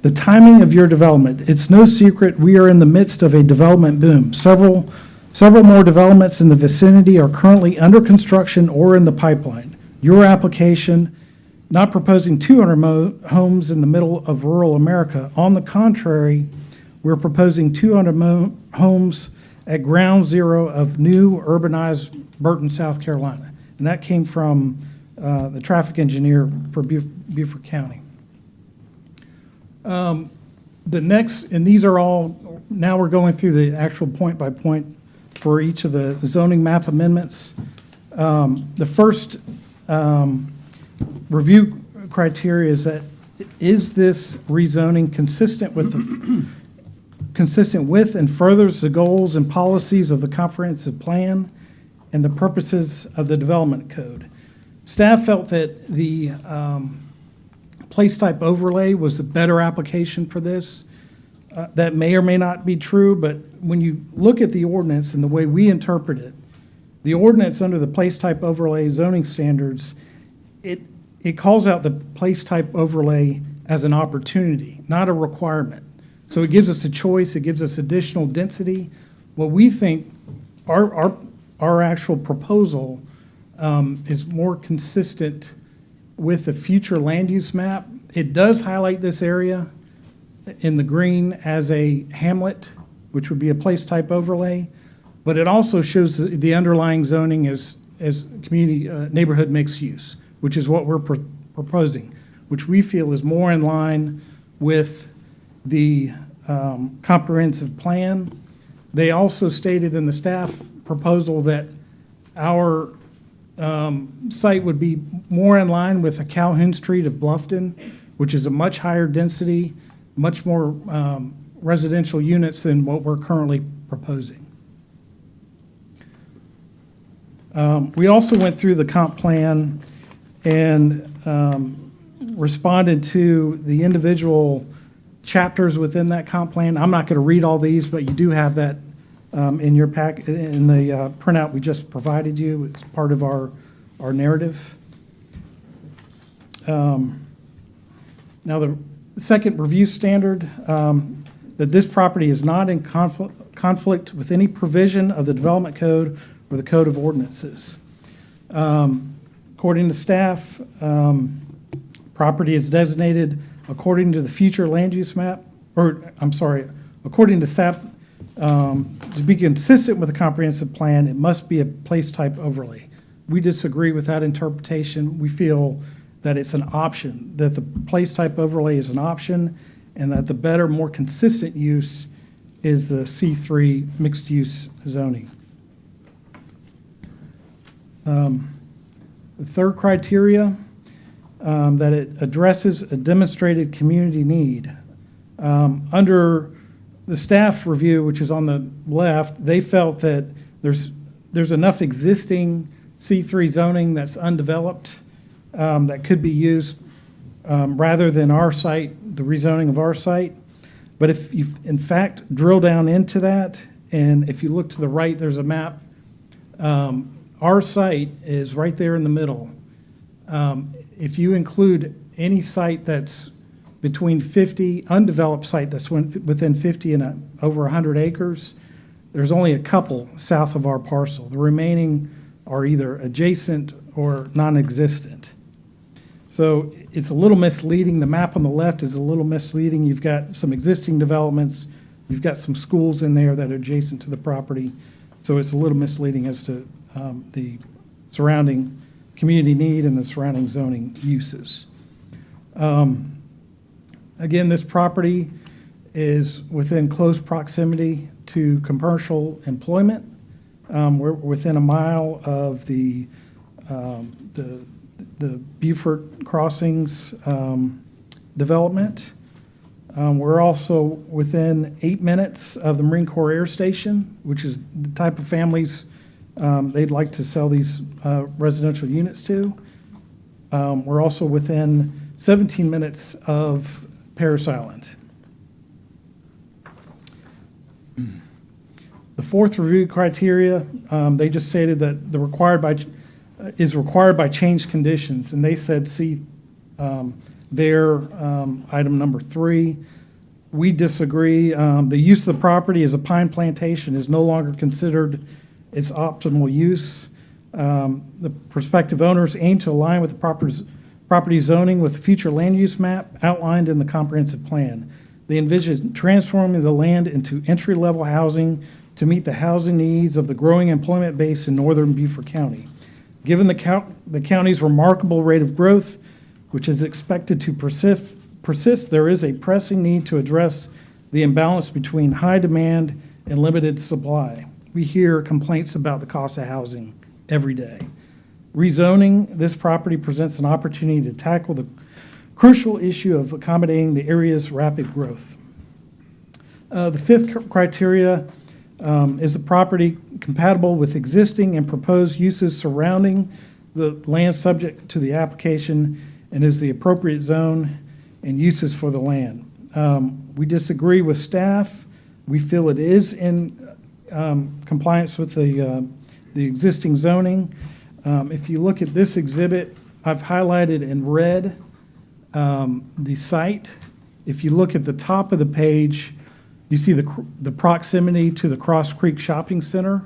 the timing of your development. It's no secret we are in the midst of a development boom. Several more developments in the vicinity are currently under construction or in the pipeline. Your application, not proposing 200 homes in the middle of rural America. On the contrary, we're proposing 200 homes at ground zero of new urbanized Burton, South Carolina." And that came from the traffic engineer for Beaufort County. The next, and these are all, now we're going through the actual point by point for each of the zoning map amendments. The first review criteria is that, is this rezoning consistent with and furthers the goals and policies of the comprehensive plan and the purposes of the development code? Staff felt that the place type overlay was a better application for this. That may or may not be true, but when you look at the ordinance and the way we interpret it, the ordinance under the place type overlay zoning standards, it calls out the place type overlay as an opportunity, not a requirement. So it gives us a choice, it gives us additional density. What we think, our actual proposal is more consistent with the future land use map. It does highlight this area in the green as a hamlet, which would be a place type overlay, but it also shows the underlying zoning as community neighborhood mixed use, which is what we're proposing, which we feel is more in line with the comprehensive plan. They also stated in the staff proposal that our site would be more in line with a Calhoun Street of Bluffton, which is a much higher density, much more residential units than what we're currently proposing. We also went through the comp plan and responded to the individual chapters within that comp plan. I'm not going to read all these, but you do have that in your pack, in the printout we just provided you. It's part of our narrative. Now, the second review standard, that this property is not in conflict with any provision of the development code or the code of ordinances. According to staff, property is designated according to the future land use map, or I'm sorry, according to staff, to be consistent with the comprehensive plan, it must be a place type overlay. We disagree with that interpretation. We feel that it's an option, that the place type overlay is an option, and that the better, more consistent use is the C3 mixed use zoning. The third criteria, that it addresses a demonstrated community need. Under the staff review, which is on the left, they felt that there's enough existing C3 zoning that's undeveloped that could be used rather than our site, the rezoning of our site. But if you, in fact, drill down into that, and if you look to the right, there's a map. Our site is right there in the middle. If you include any site that's between 50, undeveloped site that's within 50 and over 100 acres, there's only a couple south of our parcel. The remaining are either adjacent or non-existent. So it's a little misleading. The map on the left is a little misleading. You've got some existing developments. You've got some schools in there that are adjacent to the property. So it's a little misleading as to the surrounding community need and the surrounding zoning uses. Again, this property is within close proximity to commercial employment. We're within a mile of the Beaufort Crossings development. We're also within 8 minutes of the Marine Corps Air Station, which is the type of families they'd like to sell these residential units to. We're also within 17 minutes of Paris Island. The fourth review criteria, they just stated that the is required by changed conditions, and they said, see their item number 3. We disagree. The use of the property as a pine plantation is no longer considered its optimal use. The prospective owners aim to align with the property zoning with the future land use map outlined in the comprehensive plan. They envision transforming the land into entry-level housing to meet the housing needs of the growing employment base in northern Beaufort County. Given the county's remarkable rate of growth, which is expected to persist, there is a pressing need to address the imbalance between high demand and limited supply. We hear complaints about the cost of housing every day. Rezoning this property presents an opportunity to tackle the crucial issue of accommodating the area's rapid growth. The fifth criteria is the property compatible with existing and proposed uses surrounding the land subject to the application and is the appropriate zone and uses for the land. We disagree with staff. We feel it is in compliance with the existing zoning. If you look at this exhibit, I've highlighted in red the site. If you look at the top of the page, you see the proximity to the Cross Creek Shopping Center.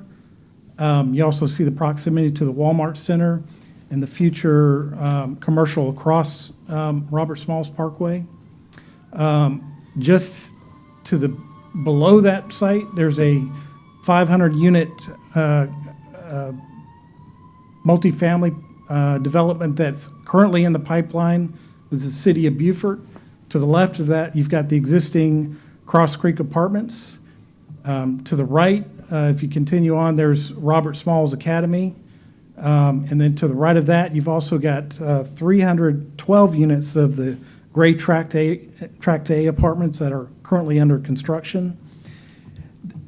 You also see the proximity to the Walmart Center and the future commercial across Robert Smalls Parkway. Just to the below that site, there's a 500-unit multifamily development that's currently in the pipeline with the city of Beaufort. To the left of that, you've got the existing Cross Creek Apartments. To the right, if you continue on, there's Robert Smalls Academy. And then to the right of that, you've also got 312 units of the gray Tract A apartments that are currently under construction.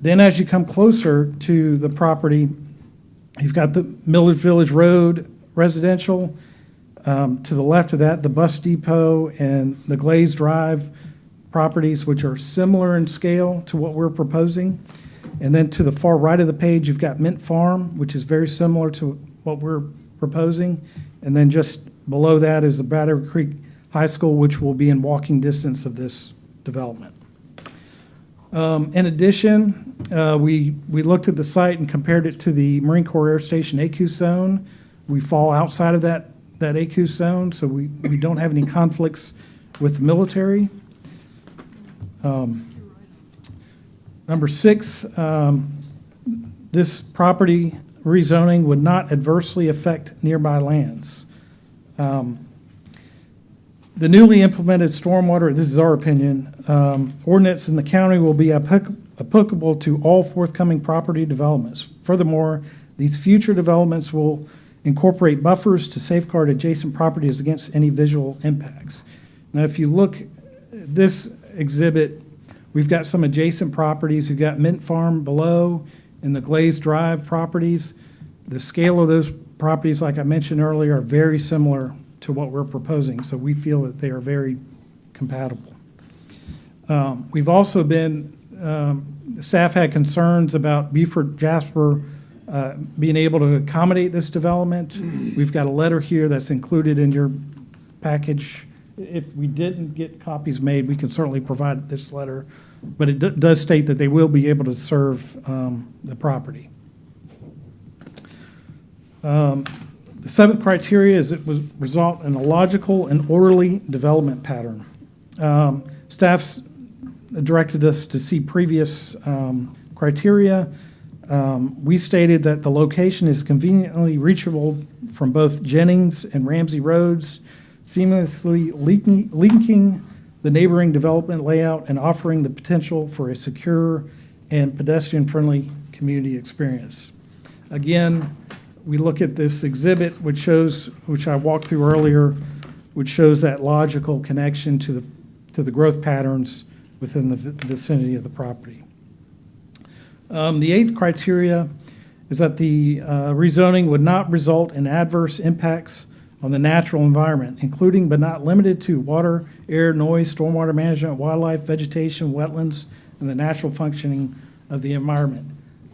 Then as you come closer to the property, you've got the Millard Village Road residential. To the left of that, the bus depot and the Glaze Drive properties, which are similar in scale to what we're proposing. And then to the far right of the page, you've got Mint Farm, which is very similar to what we're proposing. And then just below that is the Battery Creek High School, which will be in walking distance of this development. In addition, we looked at the site and compared it to the Marine Corps Air Station ACUS zone. We fall outside of that ACUS zone, so we don't have any conflicts with the military. Number 6, this property rezoning would not adversely affect nearby lands. The newly implemented stormwater, this is our opinion, ordinance in the county will be applicable to all forthcoming property developments. Furthermore, these future developments will incorporate buffers to safeguard adjacent properties against any visual impacts. Now, if you look at this exhibit, we've got some adjacent properties. We've got Mint Farm below and the Glaze Drive properties. The scale of those properties, like I mentioned earlier, are very similar to what we're proposing, so we feel that they are very compatible. We've also been, staff had concerns about Beaufort Jasper being able to accommodate this development. We've got a letter here that's included in your package. If we didn't get copies made, we can certainly provide this letter, but it does state that they will be able to serve the property. The 7th criteria is it would result in a logical and orderly development pattern. Staff's directed us to see previous criteria. We stated that the location is conveniently reachable from both Jennings and Ramsey Roads, seamlessly linking the neighboring development layout and offering the potential for a secure and pedestrian-friendly community experience. Again, we look at this exhibit, which I walked through earlier, which shows that logical connection to the growth patterns within the vicinity of the property. The eighth criteria is that the rezoning would not result in adverse impacts on the natural environment, including but not limited to water, air, noise, stormwater management, wildlife, vegetation, wetlands, and the natural functioning of the environment.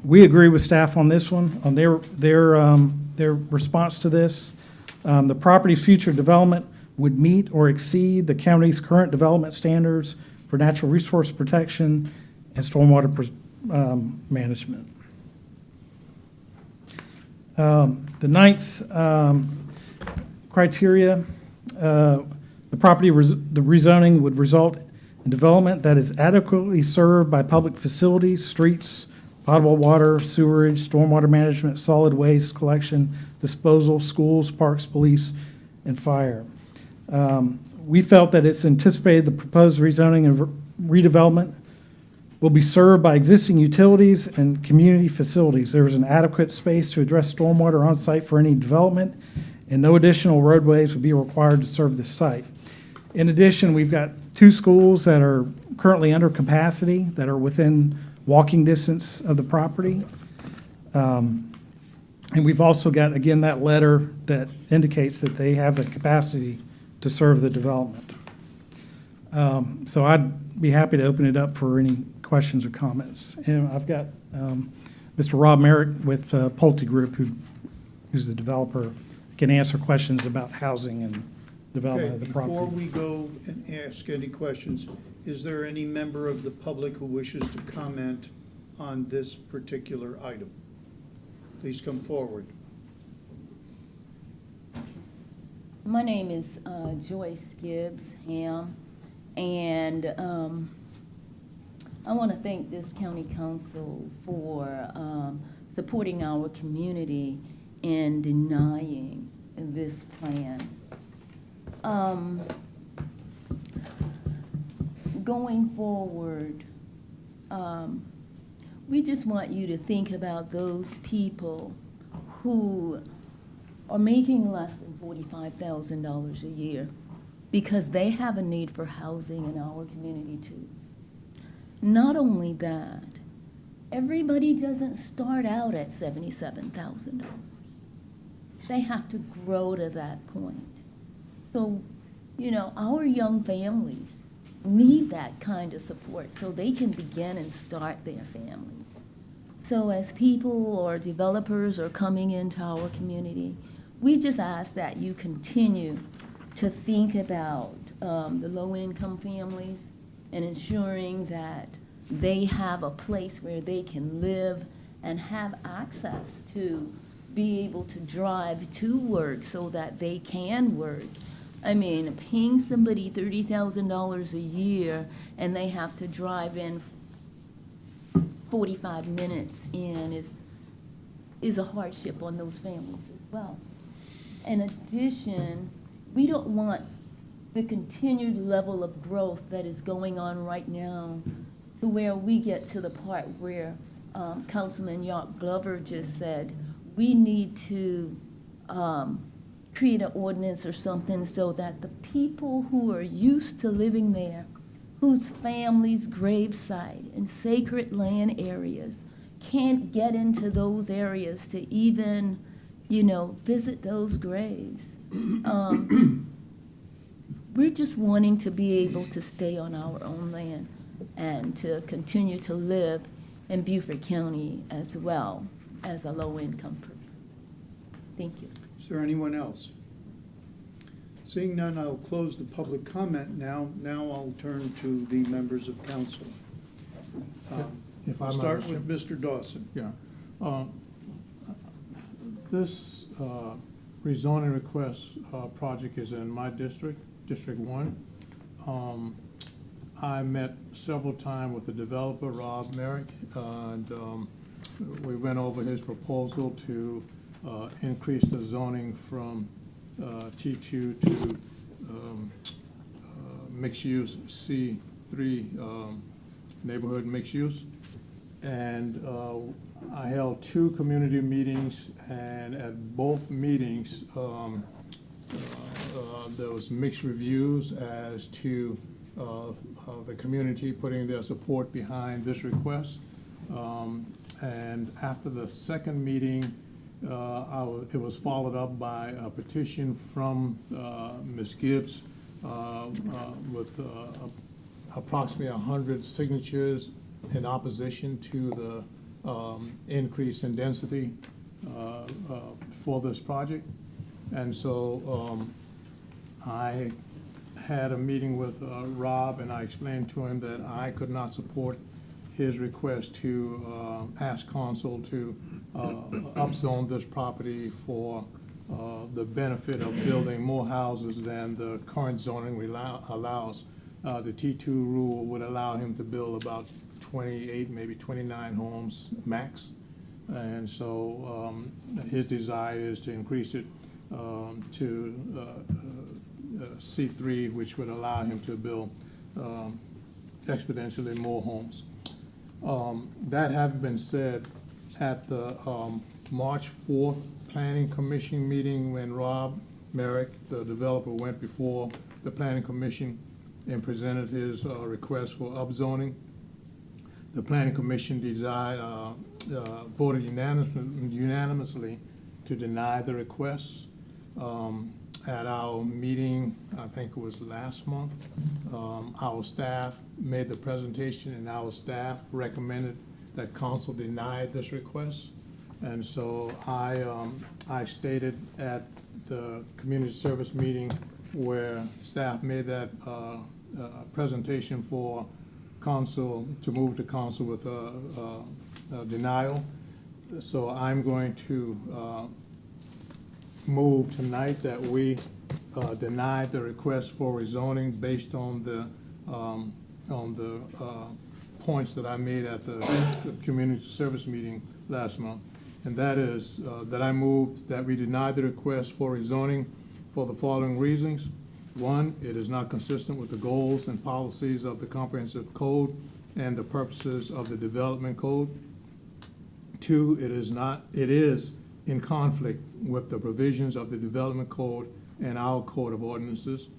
We agree with staff on this one, on their response to this. The property's future development would meet or exceed the county's current development standards for natural resource protection and stormwater management. The ninth criteria, the rezoning would result in development that is adequately served by public facilities, streets, potable water, sewerage, stormwater management, solid waste collection, disposal, schools, parks, police, and fire. We felt that it's anticipated the proposed rezoning and redevelopment will be served by existing utilities and community facilities. There is an adequate space to address stormwater on site for any development, and no additional roadways would be required to serve this site. In addition, we've got 2 schools that are currently under capacity that are within walking distance of the property. And we've also got, again, that letter that indicates that they have the capacity to serve the development. So I'd be happy to open it up for any questions or comments. And I've got Mr. Rob Merrick with Pulte Group, who's the developer, can answer questions about housing and development of the property. Before we go and ask any questions, is there any member of the public who wishes to comment on this particular item? Please come forward. My name is Joyce Gibbs Ham, and I want to thank this county council for supporting our community in denying this plan. Going forward, we just want you to think about those people who are making less than $45,000 a year, because they have a need for housing in our community too. Not only that, everybody doesn't start out at $77,000. They have to grow to that point. So, our young families need that kind of support so they can begin and start their families. So as people or developers are coming into our community, we just ask that you continue to think about the low-income families and ensuring that they have a place where they can live and have access to be able to drive to work so that they can work. I mean, paying somebody $30,000 a year and they have to drive in 45 minutes in is a hardship on those families as well. In addition, we don't want the continued level of growth that is going on right now to where we get to the part where Councilman York Glover just said, we need to create an ordinance or something so that the people who are used to living there, whose families' gravesite and sacred land areas can't get into those areas to even, visit those graves. We're just wanting to be able to stay on our own land and to continue to live in Beaufort County as well as a low-income person. Thank you. Is there anyone else? Seeing none, I'll close the public comment now. Now I'll turn to the members of council. If I I'll might, start with Mr. Dawson. Yeah. This rezoning request project is in my district, District 1. I met several times with the developer, Rob Merrick, and we went over his proposal to increase the zoning from T2 to mixed use C3 neighborhood mixed use. And I held 2 community meetings, and at both meetings there was mixed reviews as to the community putting their support behind this request. And after the second meeting, it was followed up by a petition from Ms. Gibbs with approximately 100 signatures in opposition to the increase in density for this project. And so I had a meeting with Rob, and I explained to him that I could not support his request to ask council to upzone this property for the benefit of building more houses than the current zoning allows. The T2 rule would allow him to build about 28, maybe 29 homes max. And so his desire is to increase it to C3, which would allow him to build exponentially more homes. That having been said, at the March 4th Planning Commission meeting, when Rob Merrick, the developer, went before the Planning Commission and presented his request for upzoning, the Planning Commission voted unanimously to deny the request. At our meeting, I think it was last month, our staff made the presentation, and our staff recommended that council deny this request. And so I stated at the community service meeting where staff made that presentation for council to move to council with a denial. So I'm going to move tonight that we deny the request for rezoning based on the points that I made at the community service meeting last month. And that is that I moved that we deny the request for rezoning for the following reasons. One, it is not consistent with the goals and policies of the comprehensive code and the purposes of the development code. Two, it is in conflict with the provisions of the development code and our code of ordinances.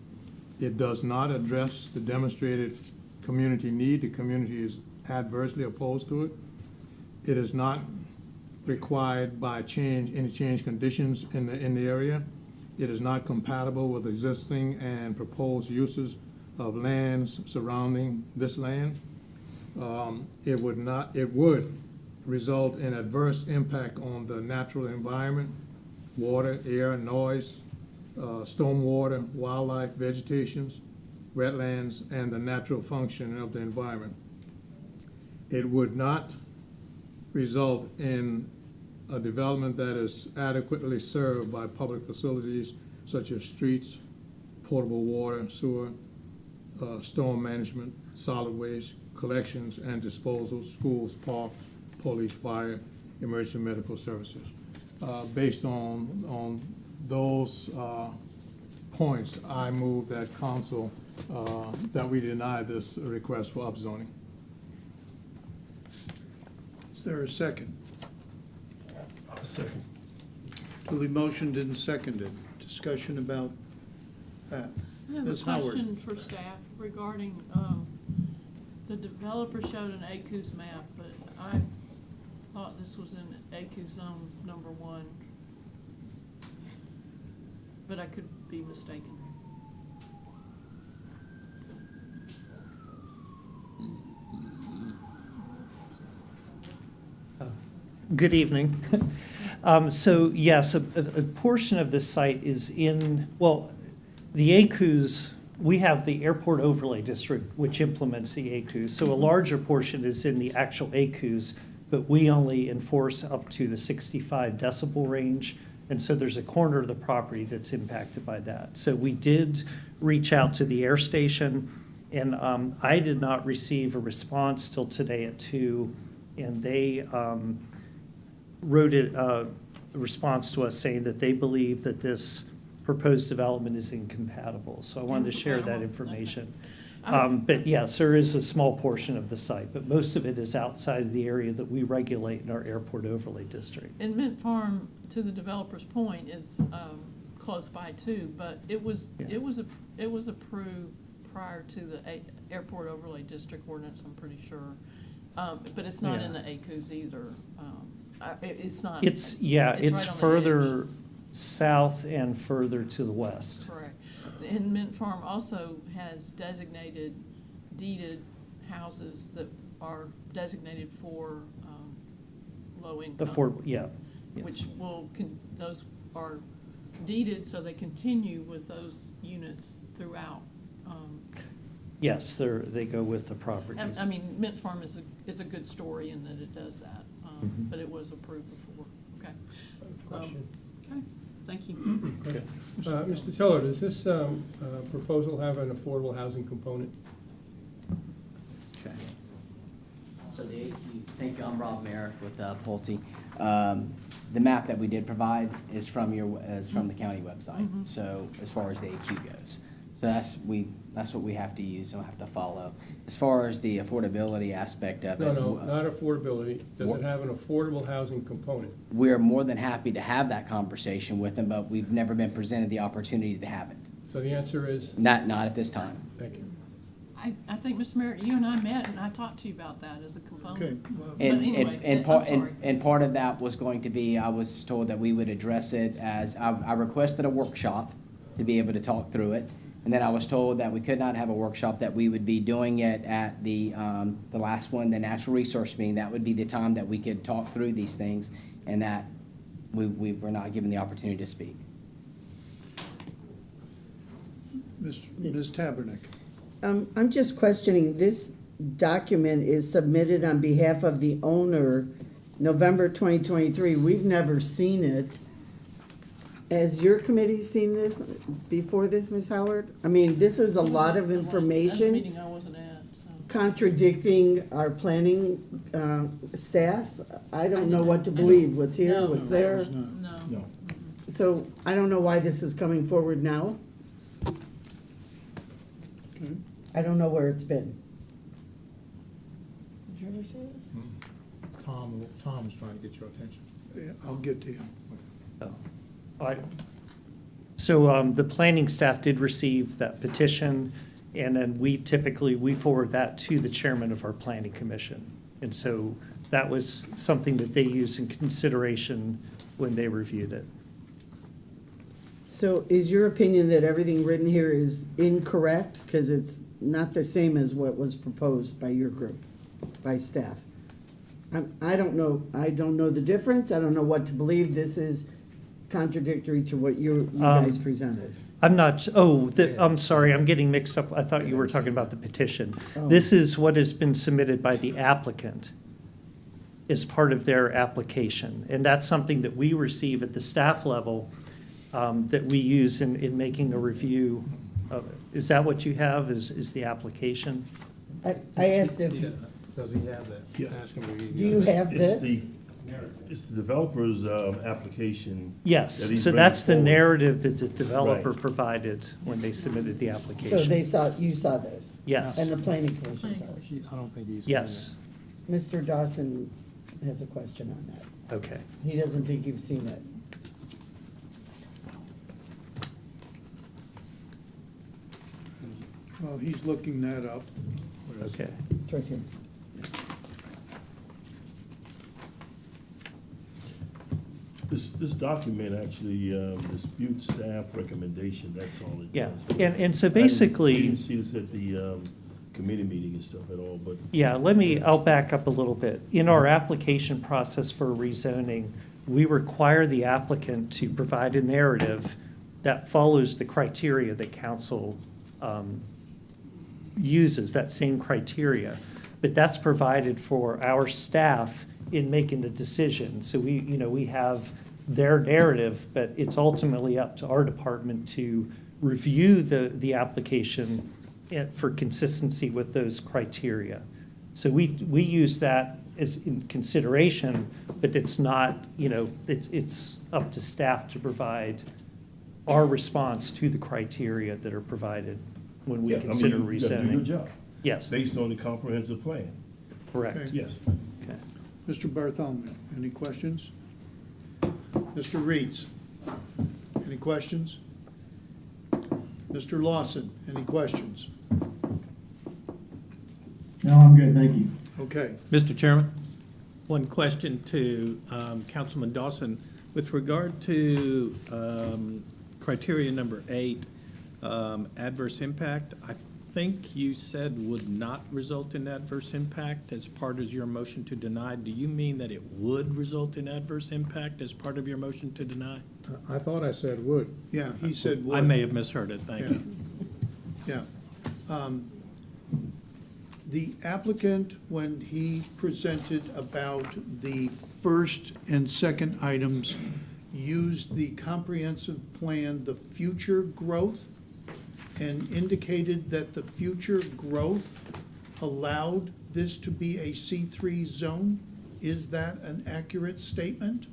It does not address the demonstrated community need. The community is adversely opposed to it. It is not required by any change conditions in the area. It is not compatible with existing and proposed uses of lands surrounding this land. It would result in adverse impact on the natural environment, water, air, noise, stormwater, wildlife, vegetations, wetlands, and the natural function of the environment. It would not result in a development that is adequately served by public facilities such as streets, potable water, sewer, storm management, solid waste, collections and disposal, schools, parks, police, fire, emergency medical services. Based on those points, I move that council, that we deny this request for upzoning. Is there a second? I'll second. Duly motioned and seconded. Discussion about that. I have Ms. a Howard. question for staff regarding, the developer showed an ACU's map, but I thought this was in ACU zone number 1. But I could be mistaken. Good evening. So yes, a portion of this site is in, well, the ACUs, we have the Airport Overlay District, which implements the ACUs. So a larger portion is in the actual ACUs, but we only enforce up to the 65 decibel range. And so there's a corner of the property that's impacted by that. So we did reach out to the air station, and I did not receive a response till today at 2, and they wrote a response to us saying that they believe that this proposed development is incompatible. So I wanted to share that information. But yes, there is a small portion of the site, but most of it is outside of the area that we regulate in our airport overlay district. And Mint Farm, to the developer's point, is close by too, but it was approved prior to the airport overlay district ordinance, I'm pretty sure. But it's not in the ACUs either. It's not. It's right on the further south and further to the west. Correct. And Mint Farm also has designated deeded houses that are designated for low income. Yes. Which those are deeded, so they continue with those units throughout. Yes, they go with the properties. I mean, Mint Farm is a good story in that it does that, but it was approved before. Okay. Question. Okay, thank you. Okay. Mr. Tiller, does this proposal have an affordable housing component? Okay. So thank you, I'm Rob Merrick with Pulte. The map that we did provide is from the county website, so as far as the AQ goes. So that's what we have to use and we'll have to follow. As far as the affordability aspect of it. No, not affordability. Does it have an affordable housing component? We're more than happy to have that conversation with them, but we've never been presented the opportunity to have it. So the answer is? Not at this time. Thank you. I think, Mr. Merritt, you and I met and I talked to you about that as a component. Okay, well, But anyway, I'm sorry. And part of that was going to be, I was told that we would address it as, I requested a workshop to be able to talk through it. And then I was told that we could not have a workshop, that we would be doing it at the last one, the natural resource meeting. That would be the time that we could talk through these things, and that we were not given the opportunity to speak. Ms. Tabernick. I'm just questioning, this document is submitted on behalf of the owner, November 2023. We've never seen it. Has your committee seen this before this, Ms. Howard? I mean, this is a lot of That's a information meeting I wasn't at, so. contradicting our planning staff. I don't know what to believe, what's here, No. what's there. No. So I don't know why this is coming forward now. Okay. I don't know where it's been. Did you ever see this? Tom is trying to get your attention. Yeah, I'll get to you. So the planning staff did receive that petition, and then we forward that to the chairman of our planning commission. And so that was something that they used in consideration when they reviewed it. So is your opinion that everything written here is incorrect? Because it's not the same as what was proposed by your group, by staff. I don't know the difference. I don't know what to believe. This is contradictory to what you guys presented. I'm not, I'm sorry, I'm getting mixed up. I thought you were talking about the petition. Oh. This is what has been submitted by the applicant as part of their application. And that's something that we receive at the staff level that we use in making a review of it. Is that what you have, is the application? I asked if, Does he have that? Yeah. Ask him if he do you have this? It's the developer's application. Yes, that he's so that's the bringing forward. narrative that the developer Right. provided when they submitted the So application. you saw this? Yes. And the planning commission saw it? I don't think he's. Yes, Mr. Dawson has a question on that. okay. He doesn't think you've seen it. Well, he's looking that up. Okay. It's right here. This document actually disputes staff recommendation, that's all it Yeah, does. and so I didn't- basically. We didn't see this at the committee meeting and stuff at all, but. Yeah, I'll back up a little bit. In our application process for rezoning, we require the applicant to provide a narrative that follows the criteria that council uses, that same criteria. But that's provided for our staff in making the decision. So we have their narrative, but it's ultimately up to our department to review the application for consistency with those criteria. So we use that as in consideration, but it's not, it's up to staff to provide our response to the criteria that are provided when we Yeah, I mean, consider you gotta do your rezoning. job. Yes, Based on the comprehensive plan. correct. Yes. Okay. Mr. Bartholomew, any questions? Mr. Reeds, any questions? Mr. Lawson, any questions? No, I'm good, thank you. Okay. Mr. Chairman, one question to Councilman Dawson. With regard to criteria number 8, adverse impact, I think you said would not result in adverse impact as part of your motion to deny. Do you mean that it would result in adverse impact as part of your motion to deny? I thought I said would. Yeah, he said would. I may have misheard it, thank you. Yeah. The applicant, when he presented about the first and second items, used the comprehensive plan, the future growth, and indicated that the future growth allowed this to be a C3 zone. Is that an accurate statement?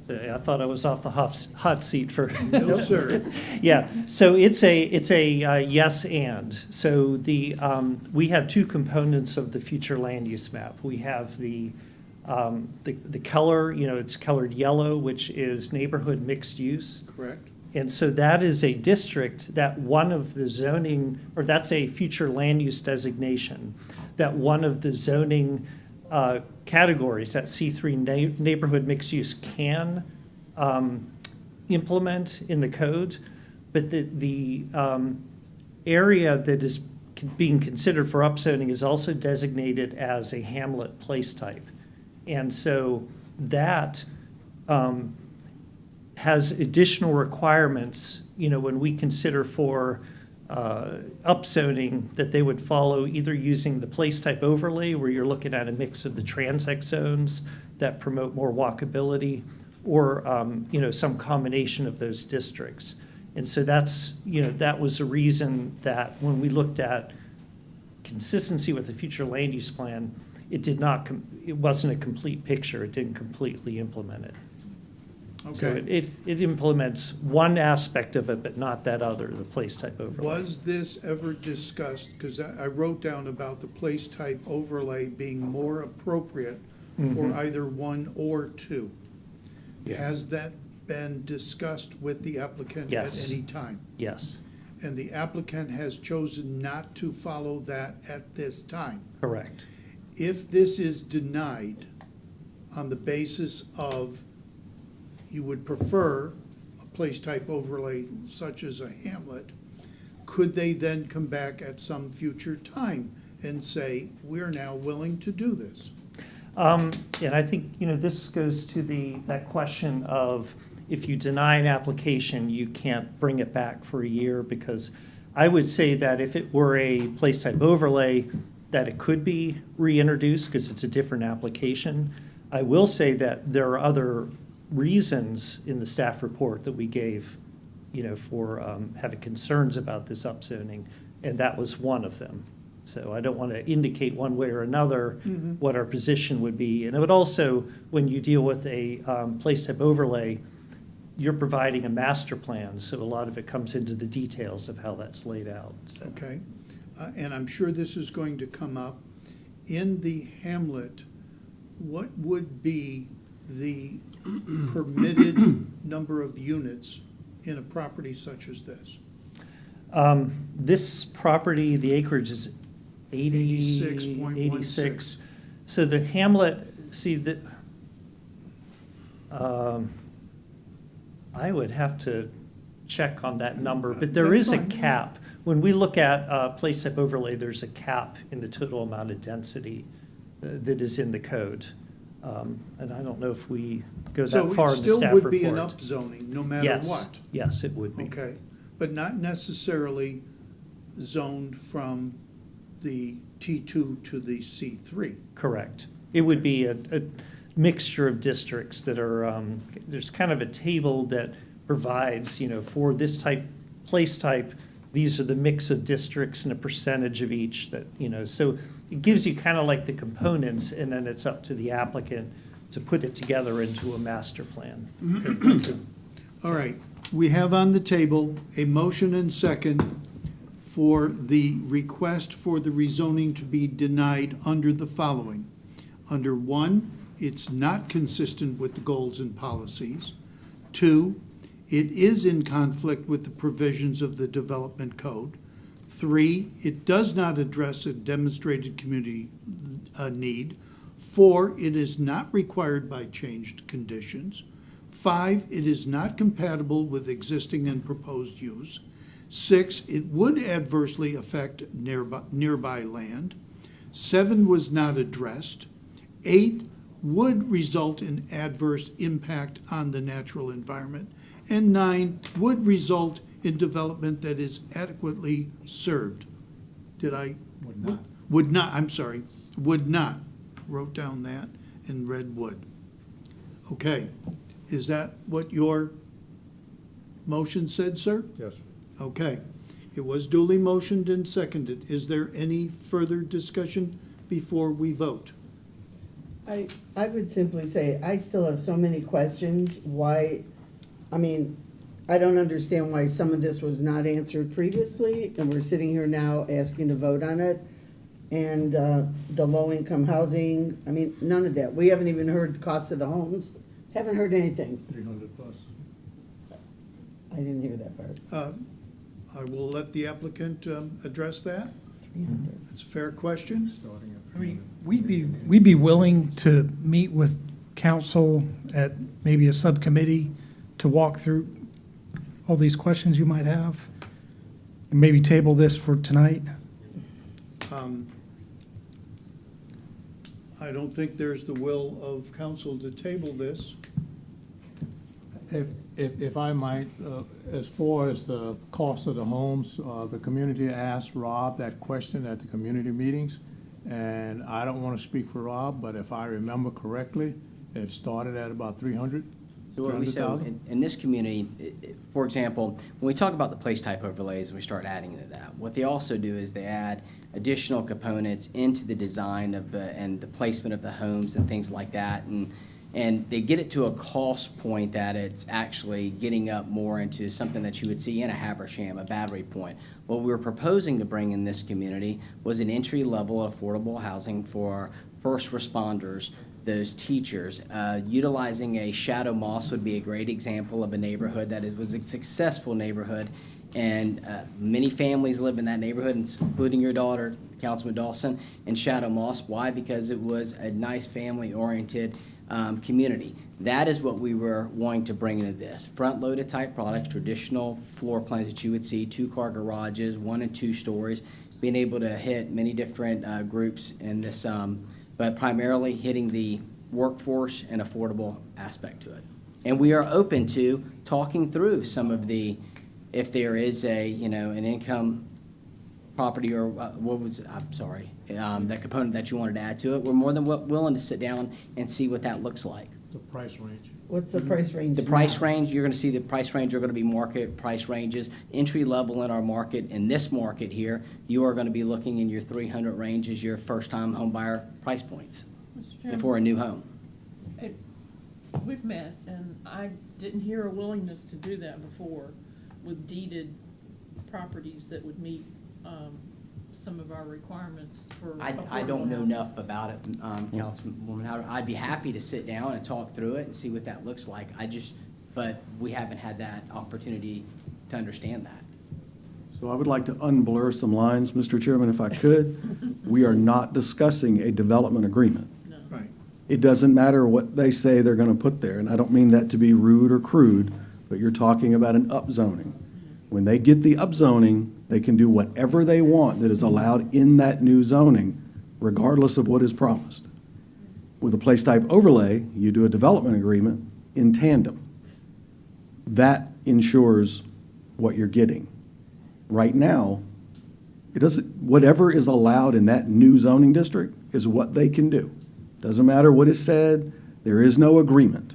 I thought I was off the hot seat for. No, sir. Yeah, so it's a yes and. So we have two components of the future land use map. We have the color, it's colored yellow, which is neighborhood mixed use. Correct. And so that is a district that one of the zoning, or that's a future land use designation, that one of the zoning categories that C3 neighborhood mixed use can implement in the code, but the area that is being considered for upzoning is also designated as a hamlet place type. And so that has additional requirements, when we consider for upzoning, that they would follow either using the place type overlay, where you're looking at a mix of the transect zones that promote more walkability, or some combination of those districts. And so that was a reason that when we looked at consistency with the future land use plan, it wasn't a complete picture. It didn't completely implement it. So Okay. it implements one aspect of it, but not that other, the place type overlay. Was this ever discussed, because I wrote down about the place type overlay being more appropriate for either 1 or 2. Yeah. Has that been discussed with the applicant Yes. at any time? Yes, And the applicant has chosen not to follow that at this time? correct. If this is denied on the basis of you would prefer a place type overlay such as a hamlet, could they then come back at some future time and say, we're now willing to do this? And I think, this goes to that question of, if you deny an application, you can't bring it back for a year, because I would say that if it were a place type overlay, that it could be reintroduced because it's a different application. I will say that there are other reasons in the staff report that we gave, for having concerns about this upzoning, and that was one of them. So I don't want to indicate one way or another what our position would be. And it would also, when you deal with a place type overlay, you're providing a master plan, so a lot of it comes into the details of how that's laid out. So. Okay, and I'm sure this is going to come up. In the hamlet, what would be the permitted number of units in a property such as this? This property, the acreage is 86.16. 86. So the hamlet, I would have to check on that number, but there That's is a fine. cap. When we look at place type overlay, there's a cap in the total amount of density that is in the code. And I don't know if we go So that far it in the staff still report. would be an upzoning, no matter Yes. what? Yes, it would be. Okay, but not necessarily zoned from the T2 to the C3? Correct. It would be a mixture of districts that are, there's kind of a table that provides, for this place type, these are the mix of districts and a percentage of each that, so it gives you kind of like the components, and then it's up to the applicant to put it together into a master plan. Okay, thank you. All right, we have on the table a motion and second for the request for the rezoning to be denied under the following. Under 1, it's not consistent with the goals and policies. 2, it is in conflict with the provisions of the development code. 3, it does not address a demonstrated community need. 4, it is not required by changed conditions. 5, it is not compatible with existing and proposed use. 6, it would adversely affect nearby land. 7 was not addressed. 8 would result in adverse impact on the natural environment. And 9 would result in development that is adequately served. Did I? Would not. Would not, I'm sorry, would not. Wrote down that and read would. Okay, is that what your motion said, sir? Yes. Okay, it was duly motioned and seconded. Is there any further discussion before we vote? I would simply say, I still have so many questions. Why, I mean, I don't understand why some of this was not answered previously, and we're sitting here now asking to vote on it. And the low-income housing, I mean, none of that. We haven't even heard the cost of the homes. Haven't heard anything. 300 plus. I didn't hear that part. I will let the applicant address that. It's a fair question. I mean, we'd be willing to meet with council at maybe a subcommittee to walk through all these questions you might have, and maybe table this for tonight. I don't think there's the will of council to table this. If I might, as far as the cost of the homes, the community asked Rob that question at the community meetings, and I don't want to speak for Rob, but if I remember correctly, it started at about 300. So what we said, in this community, for example, when we talk about the place type overlays, we start adding into that. What they also do is they add additional components into the design of and the placement of the homes and things like that, and they get it to a cost point that it's actually getting up more into something that you would see in a Haversham, a Battery Point. What we were proposing to bring in this community was an entry-level affordable housing for first responders, those teachers. Utilizing a Shadow Moss would be a great example of a neighborhood that it was a successful neighborhood, and many families live in that neighborhood, including your daughter, Councilman Dawson, in Shadow Moss. Why? Because it was a nice family-oriented community. That is what we were wanting to bring into this. Front-loaded type products, traditional floor plans that you would see, 2-car garages, 1 and 2 stories, being able to hit many different groups in this, but primarily hitting the workforce and affordable aspect to it. And we are open to talking through some of the, if there is a, an income property or that component that you wanted to add to it, we're more than willing to sit down and see what that looks like. The price range. What's the price range? The price range, you're gonna see the price range are gonna be market price ranges. Entry level in our market, in this market here, you are gonna be looking in your 300 range as your first-time home buyer price points Mr. Chairman, for a new home. We've met, and I didn't hear a willingness to do that before with deeded properties that would meet some of our requirements for. I don't know enough about it, Councilwoman Howard. I'd be happy to sit down and talk through it and see what that looks like. But we haven't had that opportunity to understand that. So I would like to unblur some lines, Mr. Chairman, if I could. We are not discussing a development agreement. No. Right. It doesn't matter what they say they're going to put there, and I don't mean that to be rude or crude, but you're talking about an upzoning. When they get the upzoning, they can do whatever they want that is allowed in that new zoning, regardless of what is promised. With a place type overlay, you do a development agreement in tandem. That ensures what you're getting. Right now, whatever is allowed in that new zoning district is what they can do. Doesn't matter what is said, there is no agreement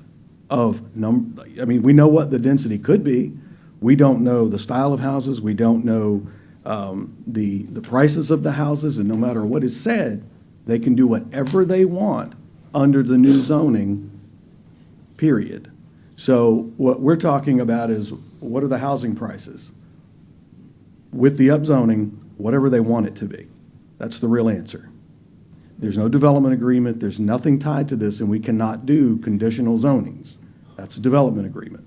we know what the density could be. We don't know the style of houses, we don't know the prices of the houses, and no matter what is said, they can do whatever they want under the new zoning, period. So what we're talking about is, what are the housing prices? with the upzoning whatever they want it to be. That's the real answer. There's no development agreement, there's nothing tied to this, and we cannot do conditional zonings. That's a development agreement.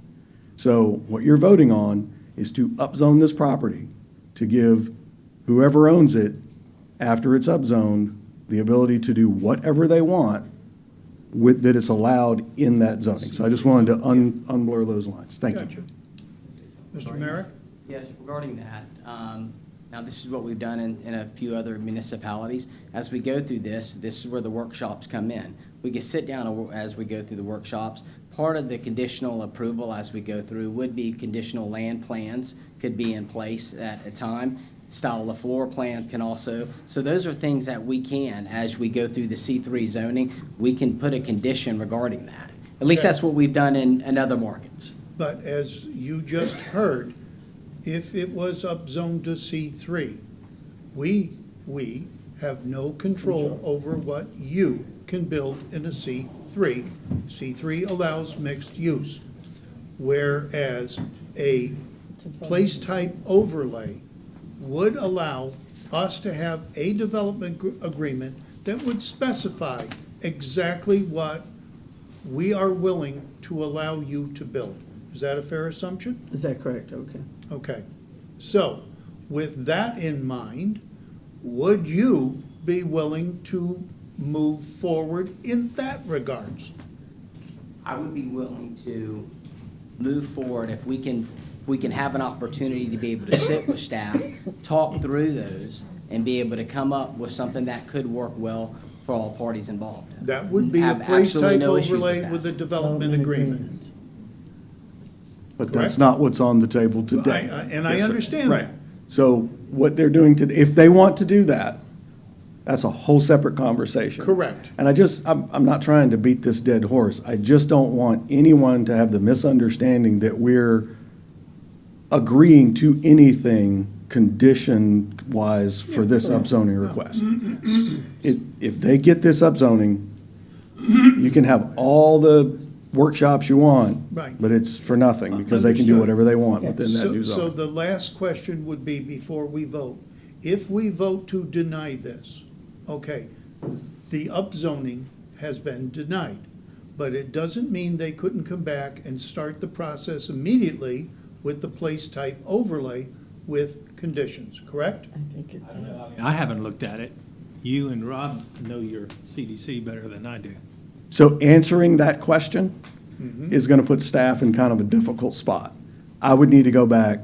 So what you're voting on is to upzone this property, to give whoever owns it, after it's upzoned, the ability to do whatever they want with, that it's allowed in that zoning. So I just wanted to unblur those lines. Thank you. Gotcha. Mr. Merrick? Yes, regarding that, now this is what we've done in a few other municipalities. As we go through this is where the workshops come in. We can sit down as we go through the workshops. Part of the conditional approval as we go through would be conditional land plans could be in place at a time. Style of floor plan can also, so those are things that we can, as we go through the C3 zoning, we can put a condition regarding that. At least Okay. that's what we've done in other markets. But as you just heard, if it was upzoned to C3, we have no control over what you can build in a C3. C3 allows mixed use, whereas a place type overlay would allow us to have a development agreement that would specify exactly what we are willing to allow you to build. Is that a fair assumption? Is that correct? Okay. Okay. So, with that in mind, would you be willing to move forward in that regards? I would be willing to move forward if we can have an opportunity to be able to sit with staff, talk through those, and be able to come up with something that could work well for all parties involved. That would be a Have place absolutely type no issues overlay that. with a development agreement. But Correct? that's not what's on the table today. And I Yes, sir. understand Right. that. So what they're doing today, if they want to do that, that's a whole separate conversation. Correct. And I'm not trying to beat this dead horse. I just don't want anyone to have the misunderstanding that we're agreeing to anything condition-wise for this upzoning request. If they get this upzoning, you can have all the workshops you want. Right. But it's for nothing, because they can do Understood. whatever they want within that new So zone. the last question would be before we vote. If we vote to deny this, okay, the upzoning has been denied, but it doesn't mean they couldn't come back and start the process immediately with the place type overlay with conditions, correct? I think it does. I haven't looked at it. You and Rob know your CDC better than I do. So answering that question Mm-hmm. is gonna put staff in kind of a difficult spot. I would need to go back,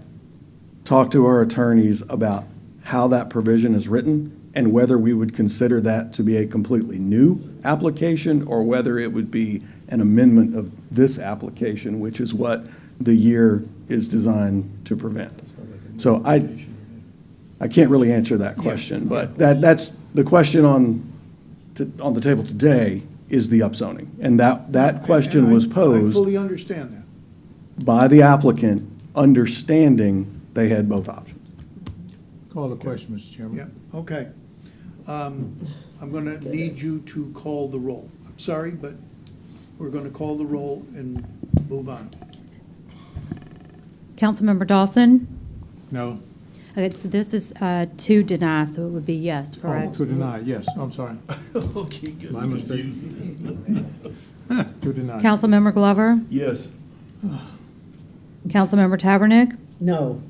talk to our attorneys about how that provision is written and whether we would consider that to be a completely new application or whether it would be an amendment of this application, which is what the year is designed to prevent. So I can't really answer that question, but that's the question on the table today is the upzoning. And that question was I posed fully understand that. by the applicant, understanding they had both options. Call the question, Mr. Chairman. Yeah, okay. I'm gonna need you to call the roll. I'm sorry, but we're gonna call the roll and move on. Councilmember Dawson? No? Okay, so this is to deny, so it would be yes, Oh, correct? to deny, yes, I'm sorry. Okay, good. My mistake. To deny. Councilmember Glover? Yes. Councilmember Tabernick? No.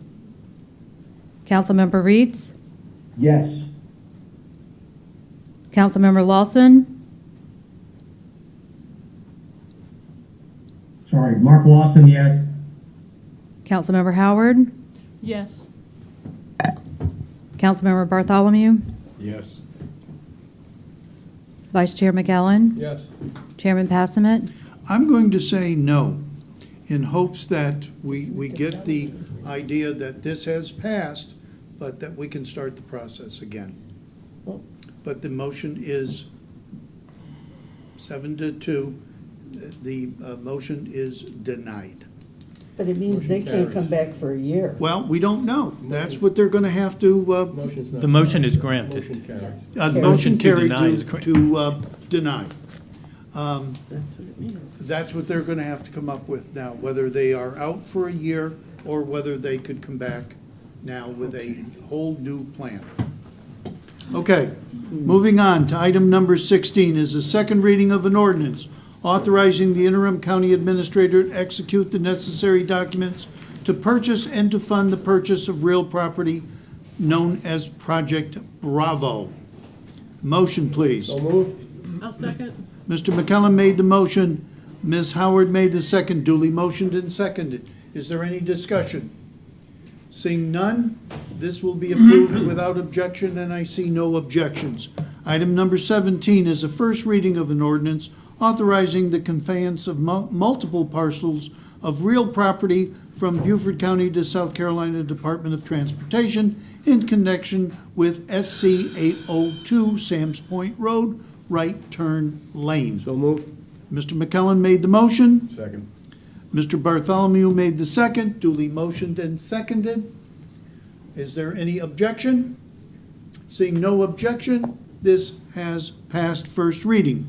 Councilmember Reeds? Yes. Councilmember Lawson? Sorry, Mark Lawson, yes. Councilmember Howard? Yes. Councilmember Bartholomew? Yes. Vice Chair McKellen? Yes. Chairman Passamet? I'm going to say no, in hopes that we get the idea that this has passed, but that we can start the process again. But the motion is 7-2. The motion is denied. But it means they can't come back for a year. Well, we don't know. That's what they're gonna have to, Motion's not. The motion is granted. Motion carries. the motion to carried deny is to deny. That's what it means. That's what they're gonna have to come up with now, whether they are out for a year or whether they could come back now with a whole new plan. Okay, moving on to item number 16 is the second reading of an ordinance authorizing the interim county administrator to execute the necessary documents to purchase and to fund the purchase of real property known as Project Bravo. Motion, please. So moved. I'll second. Mr. McCellum made the motion. Ms. Howard made the second. Duly motioned and seconded. Is there any discussion? Seeing none, this will be approved without objection, and I see no objections. Item number 17 is a first reading of an ordinance authorizing the conveyance of multiple parcels of real property from Beaufort County to South Carolina Department of Transportation in connection with SC 802 Sam's Point Road, right turn lane. So moved. Mr. McClellan made the motion. Second. Mr. Bartholomew made the second, duly motioned and seconded. Is there any objection? Seeing no objection, this has passed first reading.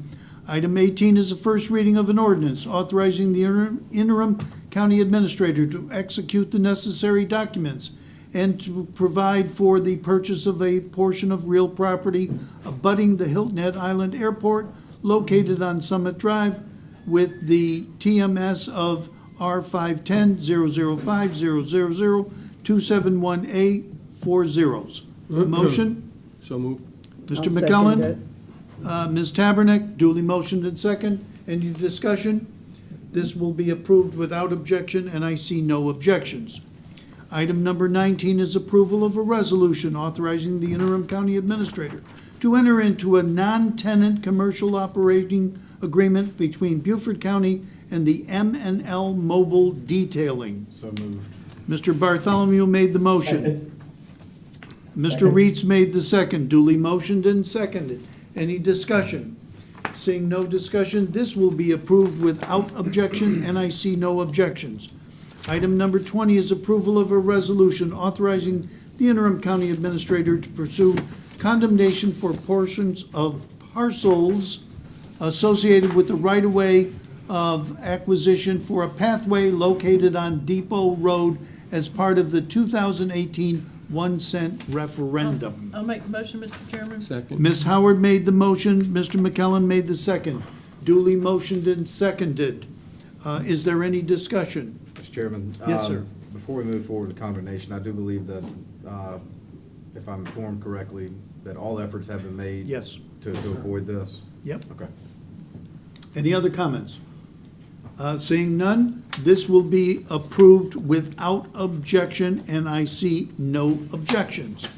Item 18 is a first reading of an ordinance authorizing the interim county administrator to execute the necessary documents and to provide for the purchase of a portion of real property abutting the Hilton Head Island Airport located on Summit Drive with the TMS of R510-005-000-271A 4 zeros. Motion? So moved. Mr. McClellan? Ms. Tabernick, duly motioned and second. Any discussion? This will be approved without objection, and I see no objections. Item number 19 is approval of a resolution authorizing the interim county administrator to enter into a non-tenant commercial operating agreement between Beaufort County and the M&L Mobile Detailing. So moved. Mr. Bartholomew made the motion. Mr. Reitz made the second, duly motioned and seconded. Any discussion? Seeing no discussion, this will be approved without objection, and I see no objections. Item number 20 is approval of a resolution authorizing the interim county administrator to pursue condemnation for portions of parcels associated with the right-of-way of acquisition for a pathway located on Depot Road as part of the 2018 1-cent referendum. I'll make the motion, Mr. Chairman. Second. Ms. Howard made the motion, Mr. McClellan made the second. Duly motioned and seconded. Is there any discussion? Mr. Chairman? Yes, sir. Before we move forward with condemnation, I do believe that, if I'm informed correctly, that all efforts have been made Yes. to avoid this? Yep. Okay. Any other comments? Seeing none, this will be approved without objection, and I see no objections.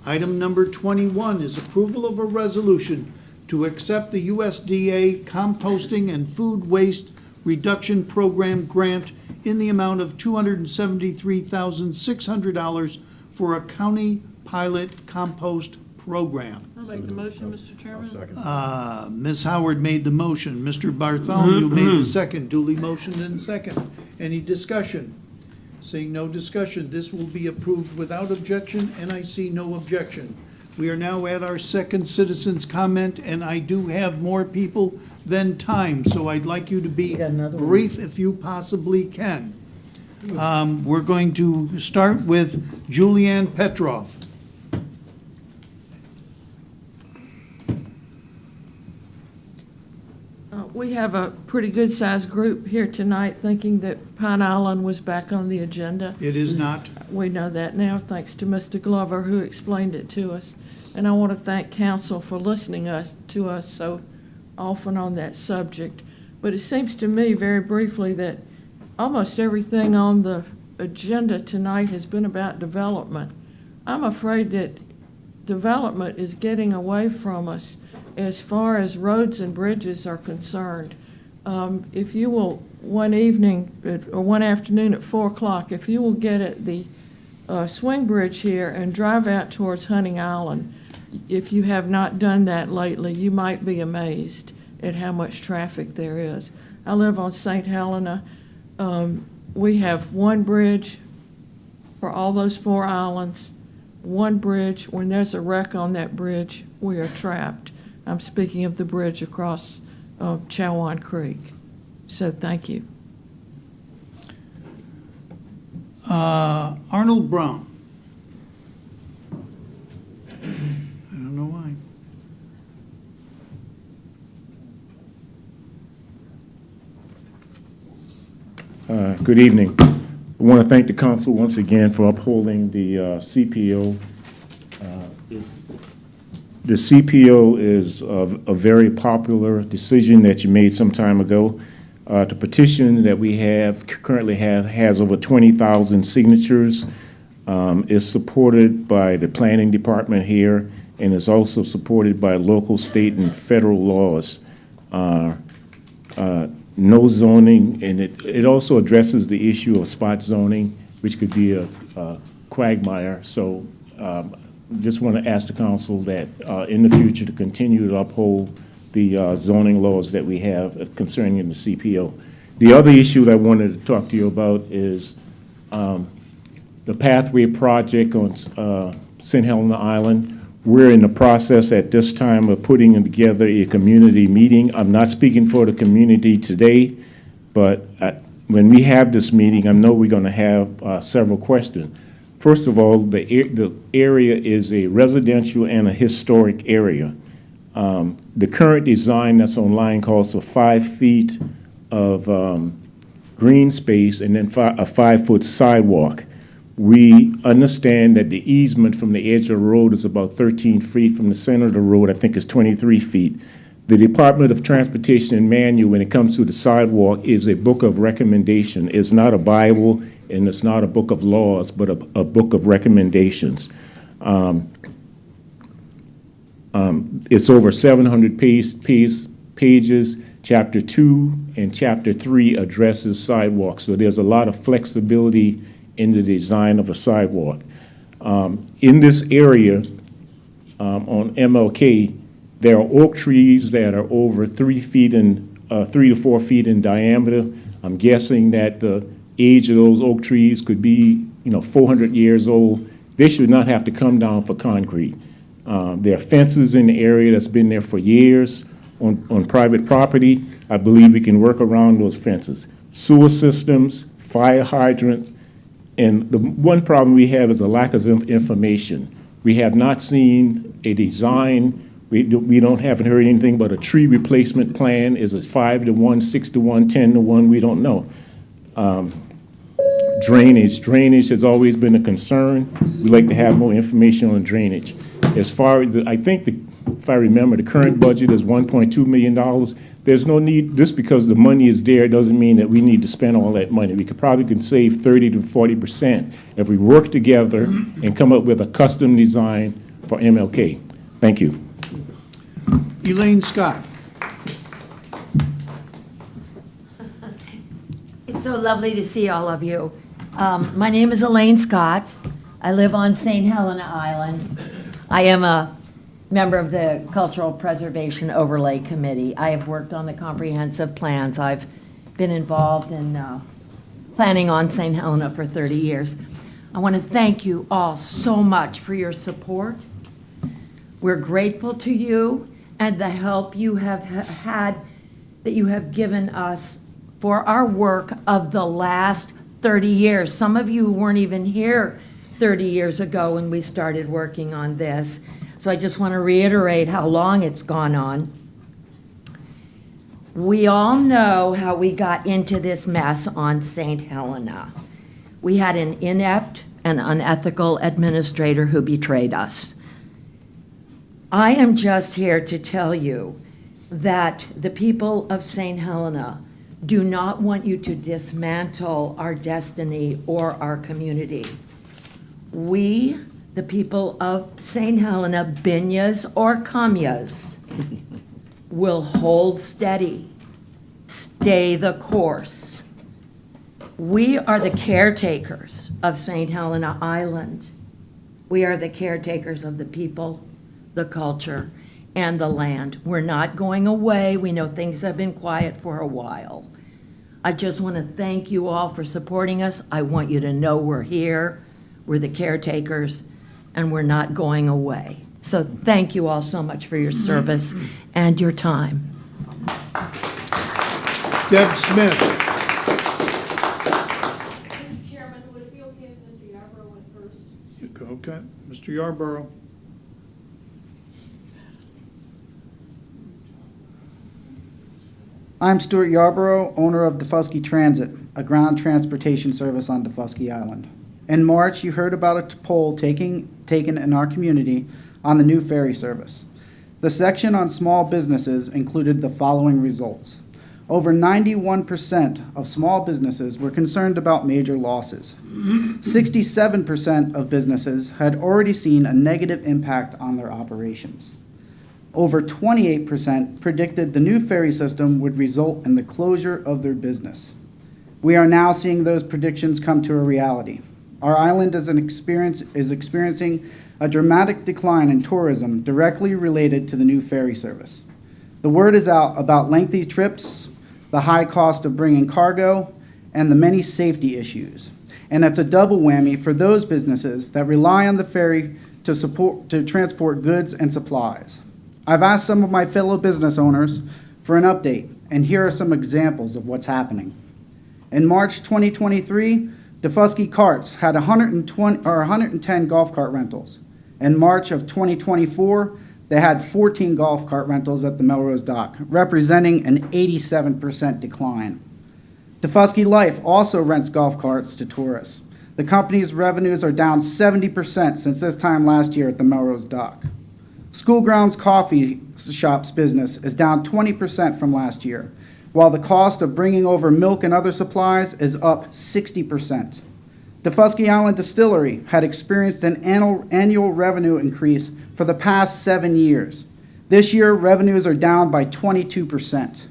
Item number 21 is approval of a resolution to accept the USDA Composting and Food Waste Reduction Program grant in the amount of $273,600 for a county pilot compost program. I'll make the motion, Mr. Chairman. Ms. Howard made the motion. Mr. Bartholomew made the second. Duly motioned and second. Any discussion? Seeing no discussion, this will be approved without objection, and I see no objection. We are now at our second citizens' comment, and I do have more people than time, so I'd like you to be brief if you possibly can. We're going to start with Julianne Petrov. We have a pretty good-sized group here tonight thinking that Pine Island was back on the agenda. It is not. We know that now, thanks to Mr. Glover, who explained it to us. And I want to thank council for listening to us so often on that subject. But it seems to me, very briefly, that almost everything on the agenda tonight has been about development. I'm afraid that development is getting away from us as far as roads and bridges are concerned. If you will, one evening or one afternoon at 4 o'clock, if you will get at the swing bridge here and drive out towards Hunting Island, if you have not done that lately, you might be amazed at how much traffic there is. I live on St. Helena. We have one bridge for all those 4 islands, one bridge. When there's a wreck on that bridge, we are trapped. I'm speaking of the bridge across Chowan Creek. So thank you. Arnold Brown. Good evening. I want to thank the council once again for upholding the CPO. The CPO is a very popular decision that you made some time ago. The petition that we currently has over 20,000 signatures. Is supported by the planning department here and is also supported by local, state, and federal laws. No zoning, and it also addresses the issue of spot zoning, which could be a quagmire. So just want to ask the council that in the future to continue to uphold the zoning laws that we have concerning the CPO. The other issue that I wanted to talk to you about is the pathway project on St. Helena Island. We're in the process at this time of putting together a community meeting. I'm not speaking for the community today, but when we have this meeting, I know we're going to have several questions. First of all, the area is a residential and a historic area. The current design that's online calls for 5 feet of green space and then a 5-foot sidewalk. We understand that the easement from the edge of the road is about 13 feet. From the center of the road, I think is 23 feet. The Department of Transportation manual, when it comes to the sidewalk, is a book of recommendation. It's not a Bible and it's not a book of laws, but a book of recommendations. It's over 700 pages. Chapter 2 and Chapter 3 addresses sidewalks, so there's a lot of flexibility in the design of a sidewalk. In this area on MLK, there are oak trees that are over 3 to 4 feet in diameter. I'm guessing that the age of those oak trees could be, 400 years old. They should not have to come down for concrete. There are fences in the area that's been there for years on private property. I believe we can work around those fences. Sewer systems, fire hydrant, and the one problem we have is a lack of information. We have not seen a design. We haven't heard anything but a tree replacement plan. Is it 5 to 1, 6 to 1, 10 to 1? We don't know. Drainage has always been a concern. We'd like to have more information on drainage. As far as, if I remember, the current budget is $1.2 million. There's no need, just because the money is there doesn't mean that we need to spend all that money. We can save 30 to 40% if we work together and come up with a custom design for MLK. Thank you. Elaine Scott. It's so lovely to see all of you. My name is Elaine Scott. I live on St. Helena Island. I am a member of the Cultural Preservation Overlay Committee. I have worked on the comprehensive plans. I've been involved in planning on St. Helena for 30 years. I want to thank you all so much for your support. We're grateful to you and the help you have had, that you have given us for our work of the last 30 years. Some of you weren't even here 30 years ago when we started working on this. So I just want to reiterate how long it's gone on. We all know how we got into this mess on St. Helena. We had an inept and unethical administrator who betrayed us. I am just here to tell you that the people of St. Helena do not want you to dismantle our destiny or our community. We, the people of St. Helena, Binyas or Kamyas, will hold steady, stay the course. We are the caretakers of St. Helena Island. We are the caretakers of the people, the culture, and the land. We're not going away. We know things have been quiet for a while. I just want to thank you all for supporting us. I want you to know we're here. We're the caretakers, and we're not going away. So thank you all so much for your service and your time. Deb Smith. Mr. Chairman, would it be okay if Mr. Yarborough went first? Okay, Mr. Yarborough. I'm Stuart Yarborough, owner of Defusky Transit, a ground transportation service on Defusky Island. In March, you heard about a poll taken in our community on the new ferry service. The section on small businesses included the following results. Over 91% of small businesses were concerned about major losses. 67% of businesses had already seen a negative impact on their operations. Over 28% predicted the new ferry system would result in the closure of their business. We are now seeing those predictions come to a reality. Our island is experiencing a dramatic decline in tourism directly related to the new ferry service. The word is out about lengthy trips, the high cost of bringing cargo, and the many safety issues. And it's a double whammy for those businesses that rely on the ferry to transport goods and supplies. I've asked some of my fellow business owners for an update, and here are some examples of what's happening. In March 2023, Defusky Carts had 110 golf cart rentals. In March of 2024, they had 14 golf cart rentals at the Melrose Dock, representing an 87% decline. Defusky Life also rents golf carts to tourists. The company's revenues are down 70% since this time last year at the Melrose Dock. School Grounds Coffee Shop's business is down 20% from last year, while the cost of bringing over milk and other supplies is up 60%. Defusky Island Distillery had experienced an annual revenue increase for the past 7 years. This year, revenues are down by 22%.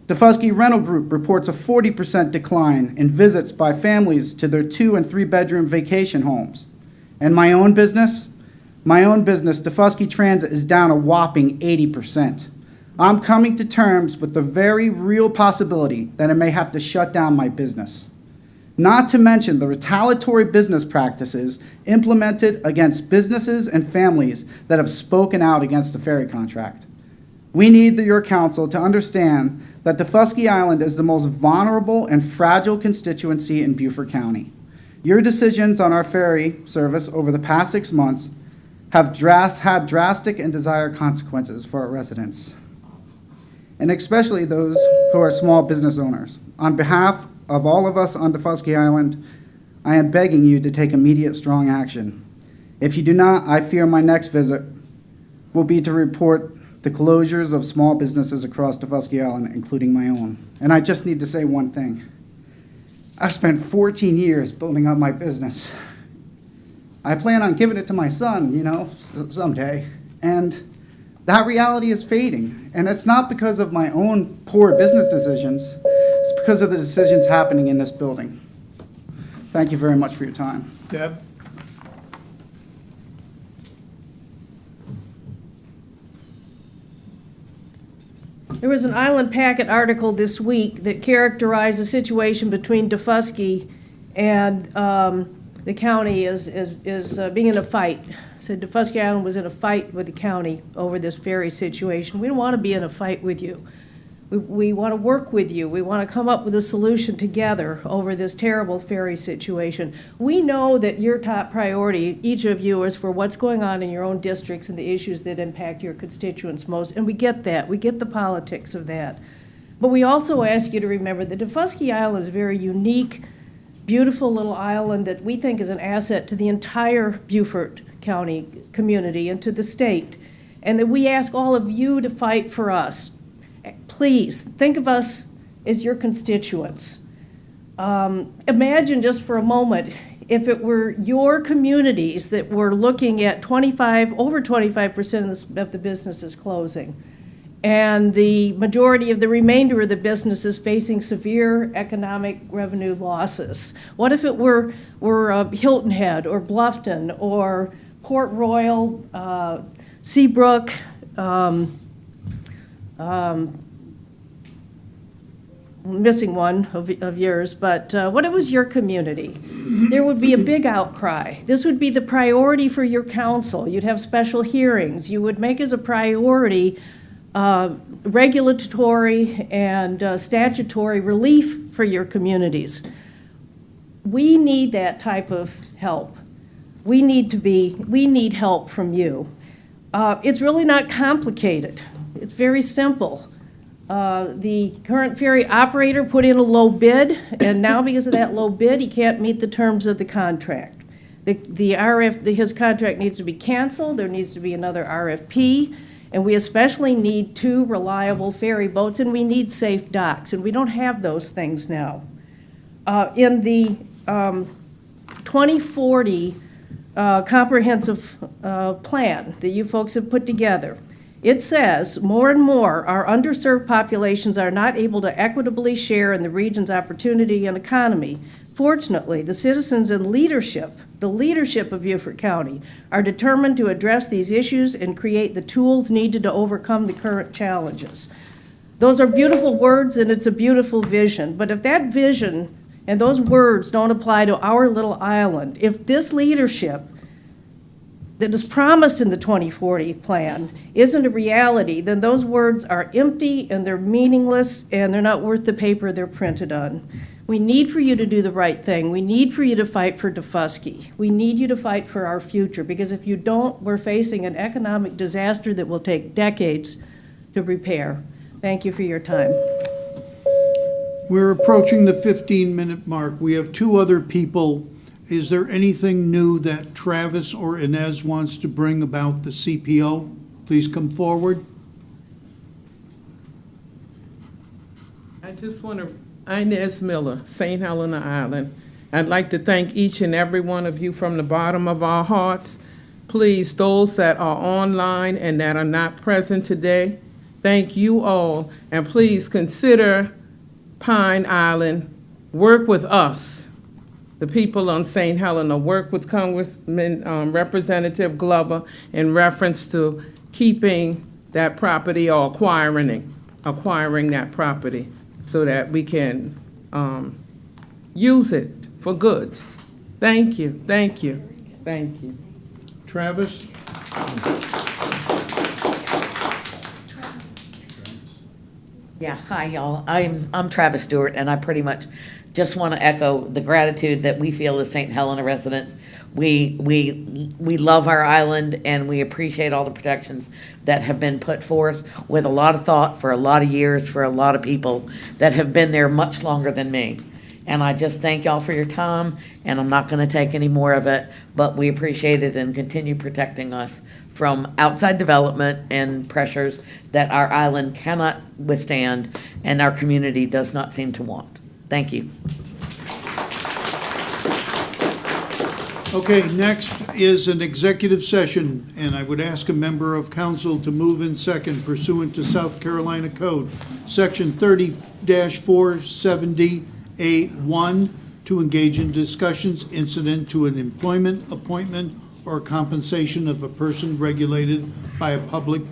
Defusky Rental Group reports a 40% decline in visits by families to their 2- and 3-bedroom vacation homes. And my own business, Defusky Transit, is down a whopping 80%. I'm coming to terms with the very real possibility that I may have to shut down my business. Not to mention the retaliatory business practices implemented against businesses and families that have spoken out against the ferry contract. We need your council to understand that Defusky Island is the most vulnerable and fragile constituency in Beaufort County. Your decisions on our ferry service over the past 6 months have had drastic and desired consequences for our residents, and especially those who are small business owners. On behalf of all of us on Defusky Island, I am begging you to take immediate strong action. If you do not, I fear my next visit will be to report the closures of small businesses across Defusky Island, including my own. And I just need to say one thing. I spent 14 years building up my business. I plan on giving it to my son, someday. And that reality is fading. And it's not because of my own poor business decisions. It's because of the decisions happening in this building. Thank you very much for your time. Deb? There was an Island Packet article this week that characterized the situation between Defusky and the county as being in a fight. Said Defusky Island was in a fight with the county over this ferry situation. We don't want to be in a fight with you. We want to work with you. We want to come up with a solution together over this terrible ferry situation. We know that your top priority, each of you, is for what's going on in your own districts and the issues that impact your constituents most, and we get that. We get the politics of that. But we also ask you to remember that Defusky Island is a very unique, beautiful little island that we think is an asset to the entire Beaufort County community and to the state, and that we ask all of you to fight for us. Please, think of us as your constituents. Imagine just for a moment if it were your communities that were looking at over 25% of the businesses closing, and the majority of the remainder of the businesses facing severe economic revenue losses. What if it were Hilton Head or Bluffton or Port Royal, Seabrook, missing one of yours, but what if it was your community? There would be a big outcry. This would be the priority for your council. You'd have special hearings. You would make as a priority regulatory and statutory relief for your communities. We need that type of help. We need help from you. It's really not complicated. It's very simple. The current ferry operator put in a low bid, and now because of that low bid, he can't meet the terms of the contract. His contract needs to be canceled, there needs to be another RFP, and we especially need 2 reliable ferry boats, and we need safe docks, and we don't have those things now. In the 2040 comprehensive plan that you folks have put together, it says more and more our underserved populations are not able to equitably share in the region's opportunity and economy. Fortunately, the citizens and the leadership of Beaufort County are determined to address these issues and create the tools needed to overcome the current challenges. Those are beautiful words and it's a beautiful vision, but if that vision and those words don't apply to our little island, if this leadership that is promised in the 2040 plan isn't a reality, then those words are empty and they're meaningless and they're not worth the paper they're printed on. We need for you to do the right thing. We need for you to fight for Defusky. We need you to fight for our future, because if you don't, we're facing an economic disaster that will take decades to repair. Thank you for your time. We're approaching the 15-minute mark. We have 2 other people. Is there anything new that Travis or Inez wants to bring about the CPO? Please come forward. I just want to, Inez Miller, St. Helena Island. I'd like to thank each and every one of you from the bottom of our hearts. Please, those that are online and that are not present today, thank you all. And please consider Pine Island. Work with us, the people on St. Helena. Work with Congressman Representative Glover in reference to keeping that property or acquiring that property so that we can use it for good. Thank you, thank you, thank you. Travis? Yeah, hi, y'all. I'm Travis Stewart, and I pretty much just want to echo the gratitude that we feel as St. Helena residents. We love our island, and we appreciate all the protections that have been put forth with a lot of thought for a lot of years for a lot of people that have been there much longer than me. And I just thank y'all for your time, and I'm not going to take any more of it, but we appreciate it and continue protecting us from outside development and pressures that our island cannot withstand and our community does not seem to want. Thank you. Okay, next is an executive session, and I would ask a member of council to move in second pursuant to South Carolina Code, Section 30-470A1, to engage in discussions incident to an employment, appointment, or compensation of a person regulated by a public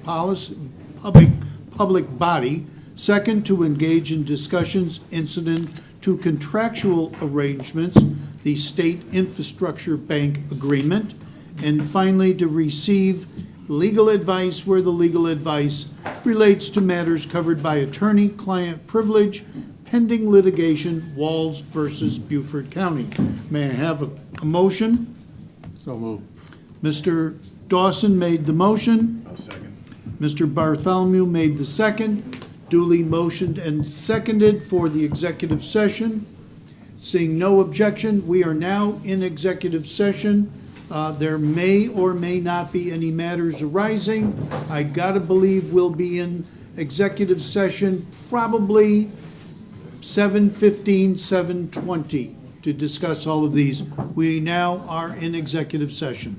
body. Second, to engage in discussions incident to contractual arrangements, the State Infrastructure Bank Agreement. And finally, to receive legal advice where the legal advice relates to matters covered by attorney-client privilege pending litigation, Walls versus Beaufort County. May I have a motion? So moved. Mr. Dawson made the motion. I'll second. Mr. Bartholomew made the second. Duly motioned and seconded for the executive session. Seeing no objection, we are now in executive session. There may or may not be any matters arising. I gotta believe we'll be in executive session probably 7:15, 7:20 to discuss all of these. We now are in executive session.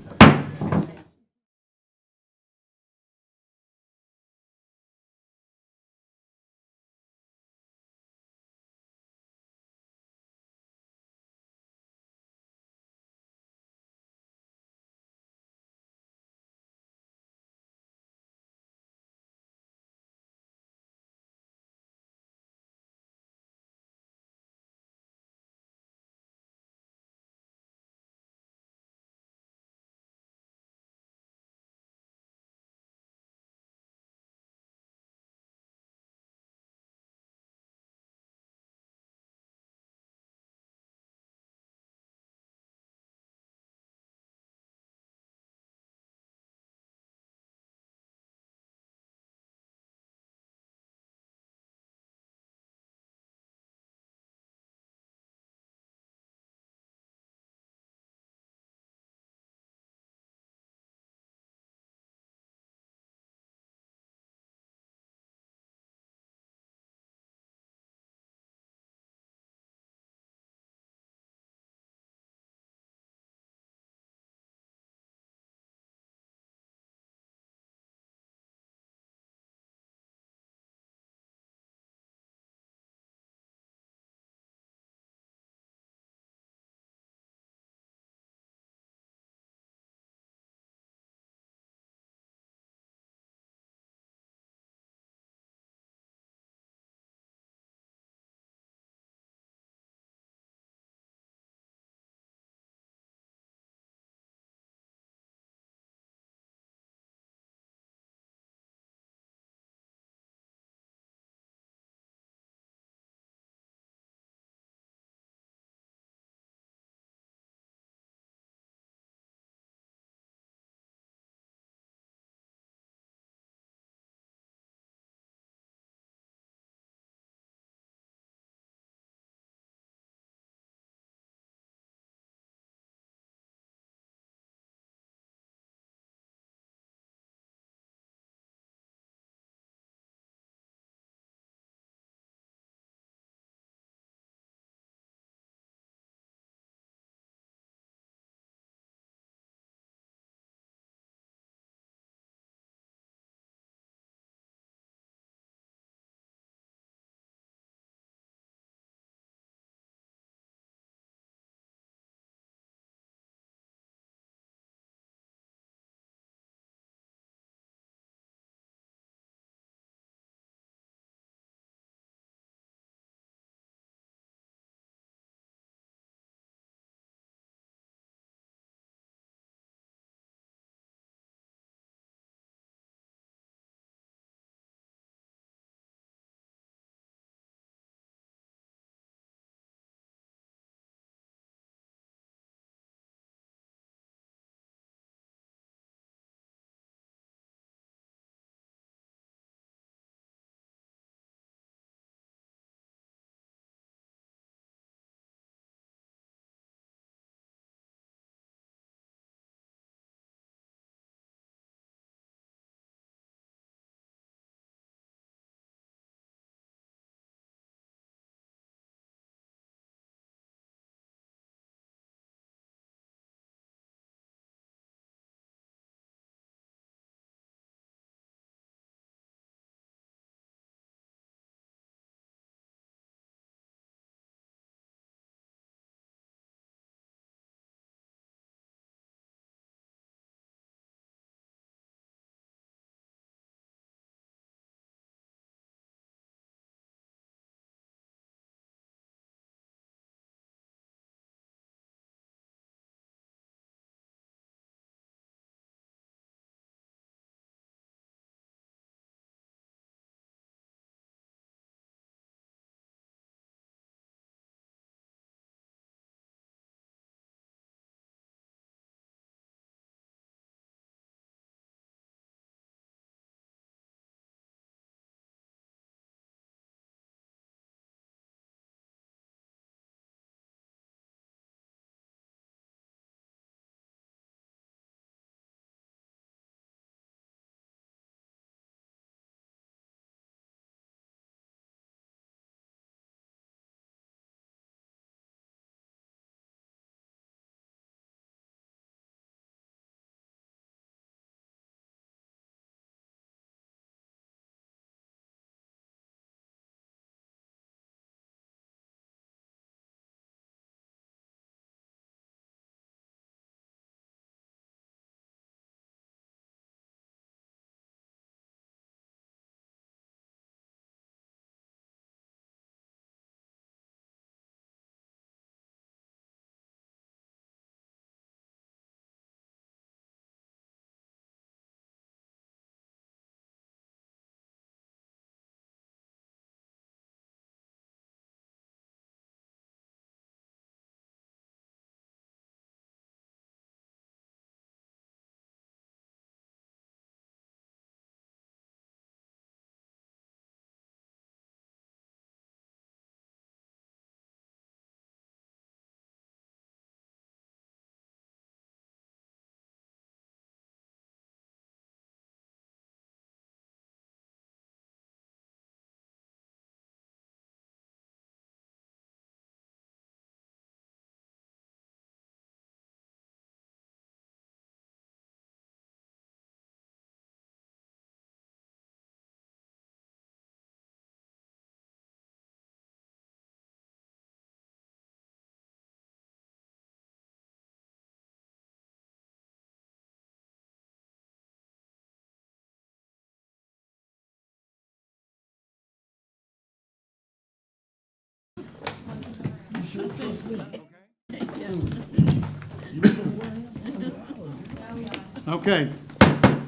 Okay.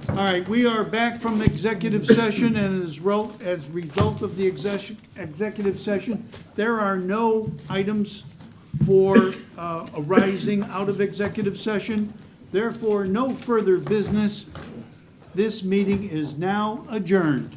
All right, we are back from executive session, and as result of the executive session, there are no items for arising out of executive session. Therefore, no further business. This meeting is now adjourned.